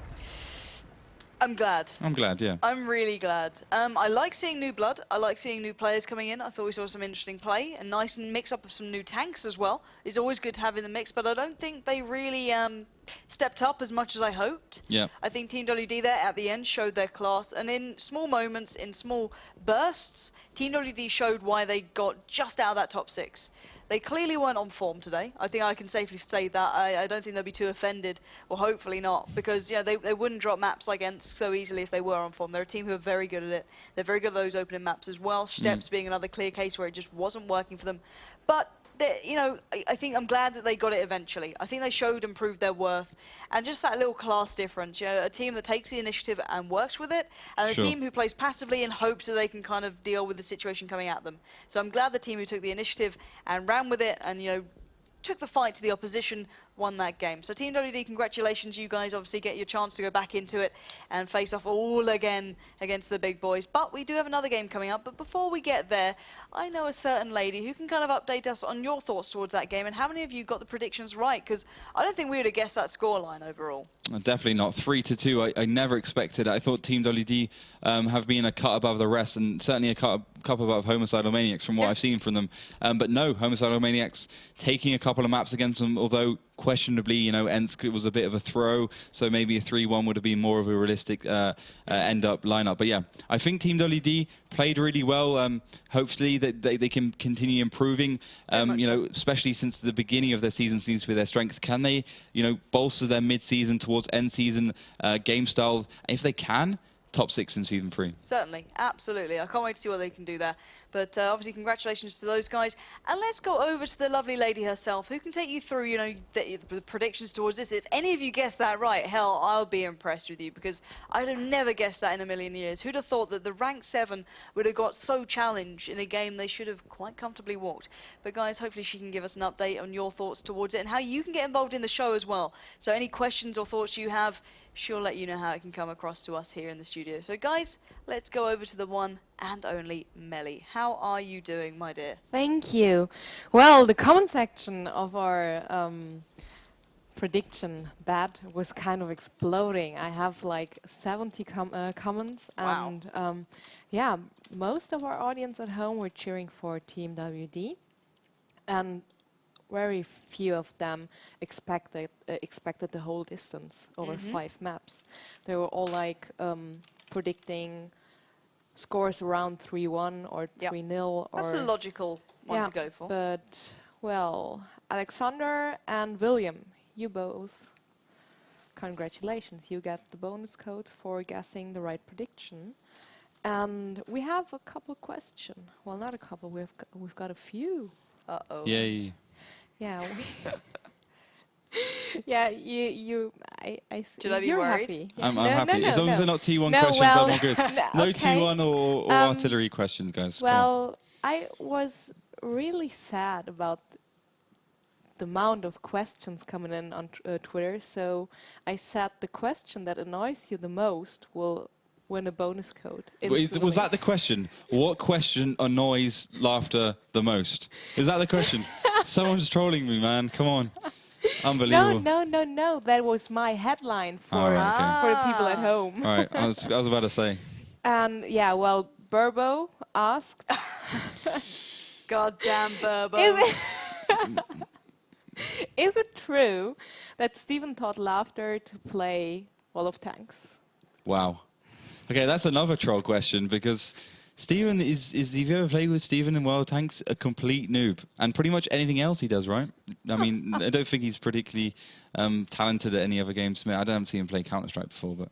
I'm glad. I'm glad, yeah. I'm really glad. I like seeing new blood. I like seeing new players coming in. I thought we saw some interesting play. A nice mix-up of some new tanks as well. It's always good to have in the mix, but I don't think they really stepped up as much as I hoped. Yeah. I think Team WD there at the end showed their class, and in small moments, in small bursts, Team WD showed why they got just out of that top 6. They clearly weren't on form today. I think I can safely say that. I don't think they'll be too offended, or hopefully not, because they wouldn't drop maps like Ensk so easily if they were on form. They're a team who are very good at it. They're very good at those opening maps as well. Steps being another clear case where it just wasn't working for them. But I think I'm glad that they got it eventually. I think they showed and proved their worth, and just that little class difference. A team that takes the initiative and works with it, and a team who plays passively in hopes that they can kind of deal with the situation coming at them. So I'm glad the team who took the initiative and ran with it and took the fight to the opposition won that game. So Team WD, congratulations. You guys obviously get your chance to go back into it and face off all again against the big boys. But we do have another game coming up. But before we get there, I know a certain lady who can kind of update us on your thoughts towards that game and how many of you got the predictions right, because I don't think we would have guessed that scoreline overall. Definitely not. 3-2. I never expected it. I thought Team WD have been a cut above the rest, and certainly a cut above Homicidal Maniacs from what I've seen from them. But no, Homicidal Maniacs taking a couple of maps against them, although questionably, you know, Ensk, it was a bit of a throw, so maybe a 3-1 would have been more of a realistic end-up lineup. But yeah, I think Team WD played really well. Hopefully they can continue improving, you know, especially since the beginning of their season seems to be their strength. Can they, you know, bolster their mid-season towards end-season game style? If they can, top 6 in Season 3. Certainly, absolutely. I can't wait to see what they can do there. But obviously, congratulations to those guys. And let's go over to the lovely lady herself, who can take you through, you know, the predictions towards this. If any of you guess that right, hell, I'll be impressed with you, because I'd have never guessed that in a million years. Who'd have thought that the rank 7 would have got so challenged in a game they should have quite comfortably walked? But guys, hopefully she can give us an update on your thoughts towards it and how you can get involved in the show as well. So any questions or thoughts you have, she'll let you know how it can come across to us here in the studio. So guys, let's go over to the one and only Melly. How are you doing, my dear? Thank you. Well, the comment section of our prediction bet was kind of exploding. I have like 70 comments. Wow. And yeah, most of our audience at home were cheering for Team WD. And very few of them expected the whole distance over 5 maps. They were all like predicting scores around 3-1 or 3-0. That's the logical one to go for. But, well, Alexander and William, you both, congratulations. You get the bonus codes for guessing the right prediction. And we have a couple questions. Well, not a couple, we've got a few. Uh-oh. Yay. Yeah. Yeah, Should I be you're worried? happy. I'm No, happy. no, As long as they're no. not T1 No, questions, well, I'm all good. No okay. T1 or artillery questions, guys. Come on. Well, I was really sad about the amount of questions coming in on Twitter, so I said the question that annoys you the most will win a bonus code. Was that the question? What question annoys laughter the most? Is that the question? Someone's trolling me, man. Come on. Unbelievable. No. That was my headline for okay. for the people at home. All right, I was about to say. And yeah, well, Burbo asked, Goddamn Burbo. is it true that Steven taught Laughter to play Wall of Tanks? Wow. Okay, that's another troll question, because Steven is if you ever played with Steven in World of Tanks, a complete noob. And pretty much anything else he does, right? I mean, I don't think he's particularly talented at any other games. I don't see him play Counter-Strike before, but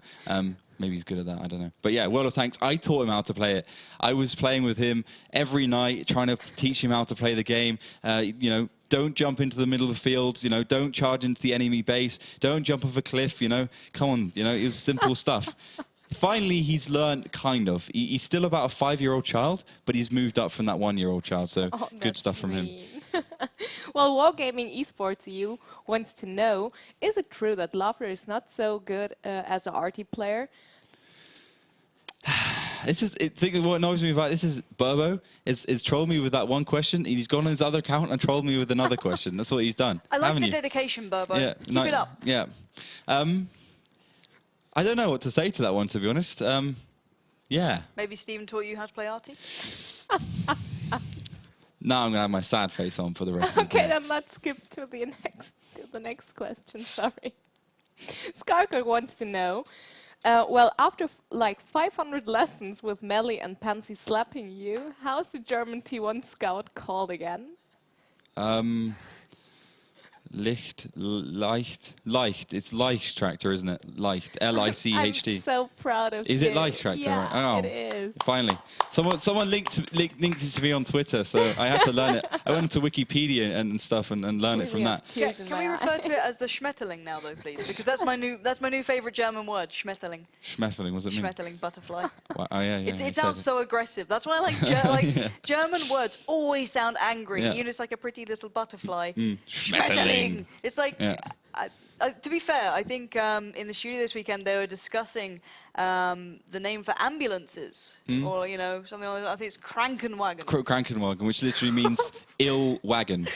maybe he's good at that, I don't know. But yeah, World of Tanks, I taught him how to play it. I was playing with him every night, trying to teach him how to play the game. You know, don't jump into the middle of the field, you know, don't charge into the enemy base, don't jump off a cliff, you know. Come on, you know, it was simple stuff. Finally, he's learned, kind of. He's still about a 5-year-old child, but he's moved up from that 1-year-old child, so good stuff from him. Well, Wargaming Esports EU wants to know, is it true that Laughter is not so good as an RT player? What annoys me about this is Burbo is trolled me with that one question. He's gone on his other account and trolled me with another question. That's what he's done. I like the dedication, Burbo. Yeah, Keep it up. Yeah. I don't know what to say to that one, to be honest. Yeah. Maybe Steven taught you how to play Arty? Now I'm going to have my sad face on for the rest of the Okay, day. then let's skip to the next question. Sorry. Skarker wants to know, well, after like 500 lessons with Melly and Pansy slapping you, how's the German T1 scout called again? Leicht. It's Leicht Tractor, isn't it? Leicht. L-I-C-H-T. I'm so proud of you. Is it Leicht Tractor? Yeah, Right. Oh, it is. Finally. Someone linked it to me on Twitter, so I had to learn it. I went to Wikipedia and stuff and learned it from that. Can we refer to it as the Schmetterling now, though, please? Because that's my new favourite German word, Schmetterling. Schmetterling, was it mean? Schmetterling, butterfly. Wow. Oh, yeah. It sounds so aggressive. That's why I like German words always sound angry. Yeah. You know, it's like a pretty little butterfly. Schmetterling. It's like, Yeah. to be fair, I think in the studio this weekend they were discussing the name for ambulances, or you know, something like that. I think it's Krankenwagen. Krankenwagen, which literally means ill wagon.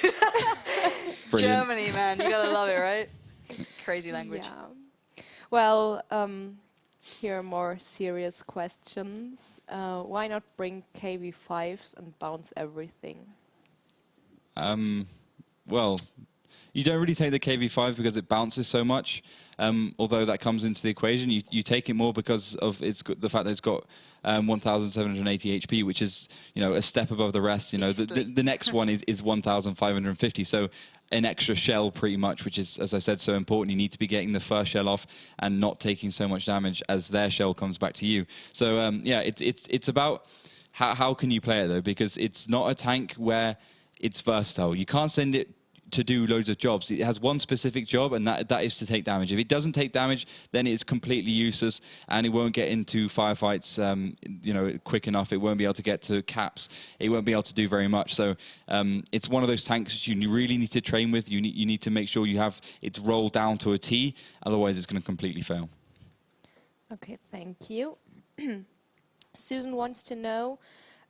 Brilliant. Germany, man, you gotta love it, right? It's crazy language. Yeah. Well, here are more serious questions. Why not bring KV5s and bounce everything? Well, you don't really take the KV5 because it bounces so much. Although that comes into the equation, you take it more because of the fact that it's got 1,780 HP, which is, you know, a step above the rest. You know, the next one is 1,550. So an extra shell pretty much, which is, as I said, so important. You need to be getting the first shell off and not taking so much damage as their shell comes back to you. So yeah, it's about how can you play it though, because it's not a tank where it's versatile. You can't send it to do loads of jobs. It has one specific job, and that is to take damage. If it doesn't take damage, then it's completely useless, and it won't get into firefights, you know, quick enough. It won't be able to get to caps. It won't be able to do very much. So it's one of those tanks that you really need to train with. You need to make sure you have it rolled down to a T. Otherwise, it's going to completely fail. Okay, thank you. Susan wants to know,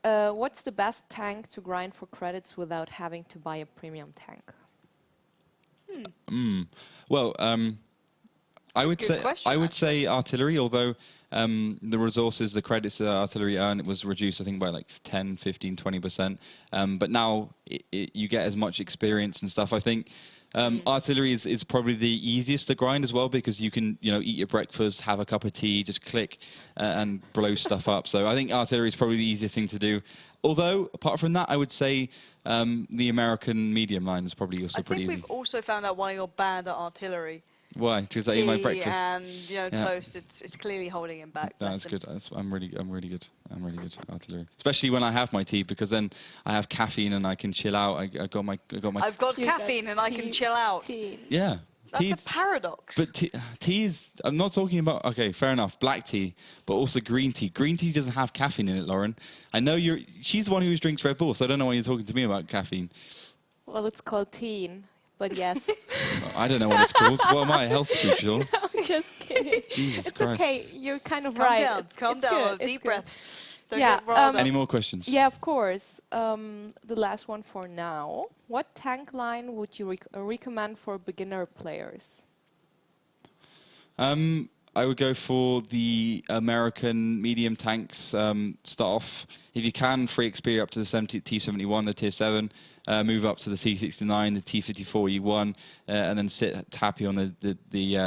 what's the best tank to grind for credits without having to buy a premium tank? Well, I would say artillery, although the resources, the credits that artillery earn, it was reduced, I think, by like 10, 15, 20%. But now you get as much experience and stuff. I think artillery is probably the easiest to grind as well, because you can, you know, eat your breakfast, have a cup of tea, just click and blow stuff up. So I think artillery is probably the easiest thing to do. Although, apart from that, I would say the American medium line is probably also pretty easy. I think we've also found out why you're bad at artillery. Why? Because I eat my breakfast. And, you know, toast. It's clearly holding him back. That's good. I'm really good. I'm really good at artillery. Especially when I have my tea, because then I have caffeine and I can chill out. I've got caffeine and I can chill out. Tea. Yeah. That's a paradox. But tea is, I'm not talking about, okay, fair enough, black tea, but also green tea. Green tea doesn't have caffeine in it, Lauren. I know she's the one who drinks Red Bull, so I don't know why you're talking to me about caffeine. Well, it's called teen, but yes. I don't know what it's called. What am I, a health neutral? No, just kidding. Jesus It's Christ. okay, you're kind of right. Calm down. Deep breaths. Don't Yeah, get riled up. Any more questions? Yeah, of course. The last one for now. What tank line would you recommend for beginner players? I would go for the American medium tanks. Start off, if you can, free XP up to the T71, the Tier 7. Move up to the T69, the T54 E1, and then sit happy on the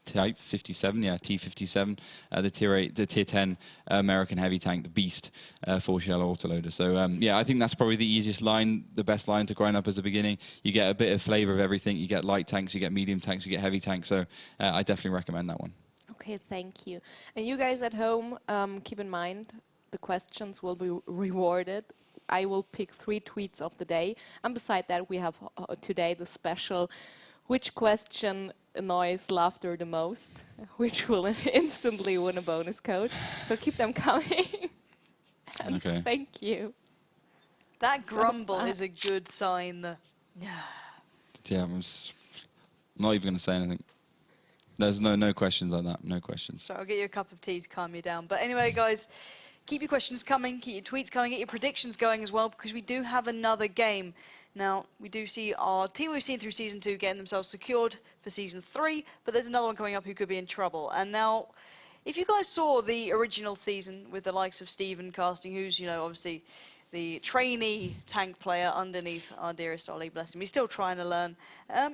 Type 57, yeah, T57, the Tier 8, the Tier 10 American heavy tank, the Beast, 4-shell autoloader. So yeah, I think that's probably the easiest line, the best line to grind up as a beginning. You get a bit of flavor of everything. You get light tanks, you get medium tanks, you get heavy tanks. So I definitely recommend that one. Okay, thank you. And you guys at home, keep in mind, the questions will be rewarded. I will pick 3 tweets of the day. And beside that, we have today the special, which question annoys laughter the most, which will instantly win a bonus code. So keep them coming. Okay. Thank you. That grumble is a good sign. Yeah, I'm not even going to say anything. There's no questions on that. No questions. So I'll get you a cup of tea to calm you down. But anyway, guys, keep your questions coming, keep your tweets coming, get your predictions going as well, because we do have another game. Now, we do see our team we've seen through Season 2 getting themselves secured for Season 3, but there's another one coming up who could be in trouble. And now, if you guys saw the original season with the likes of Steven casting, who's, you know, obviously the trainee tank player underneath our dearest Ollie, bless him. He's still trying to learn.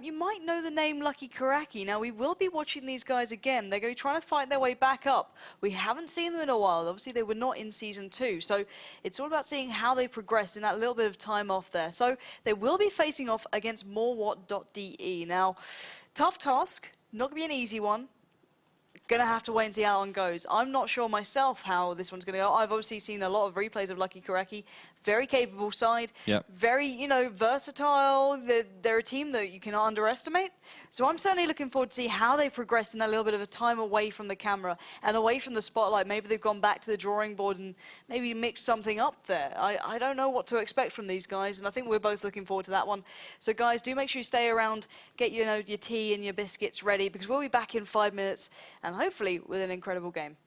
You might know the name Lucky Karaki. Now, we will be watching these guys again. They're going to be trying to fight their way back up. We haven't seen them in a while. Obviously, they were not in Season 2. So it's all about seeing how they progress in that little bit of time off there. So they will be facing off against more WoT.de. Now, tough task. Not going to be an easy one. Gonna have to wait and see how one goes. I'm not sure myself how this one's gonna go. I've obviously seen a lot of replays of Lucky Karaki. Very capable side. Yep. Very, you know, versatile. They're a team that you cannot underestimate. So I'm certainly looking forward to see how they progress in that little bit of a time away from the camera and away from the spotlight. Maybe they've gone back to the drawing board and maybe mixed something up there. I don't know what to expect from these guys, and I think we're both looking forward to that one. So guys, do make sure you stay around, get your tea and your biscuits ready, because we'll be back in 5 minutes and hopefully with an incredible game.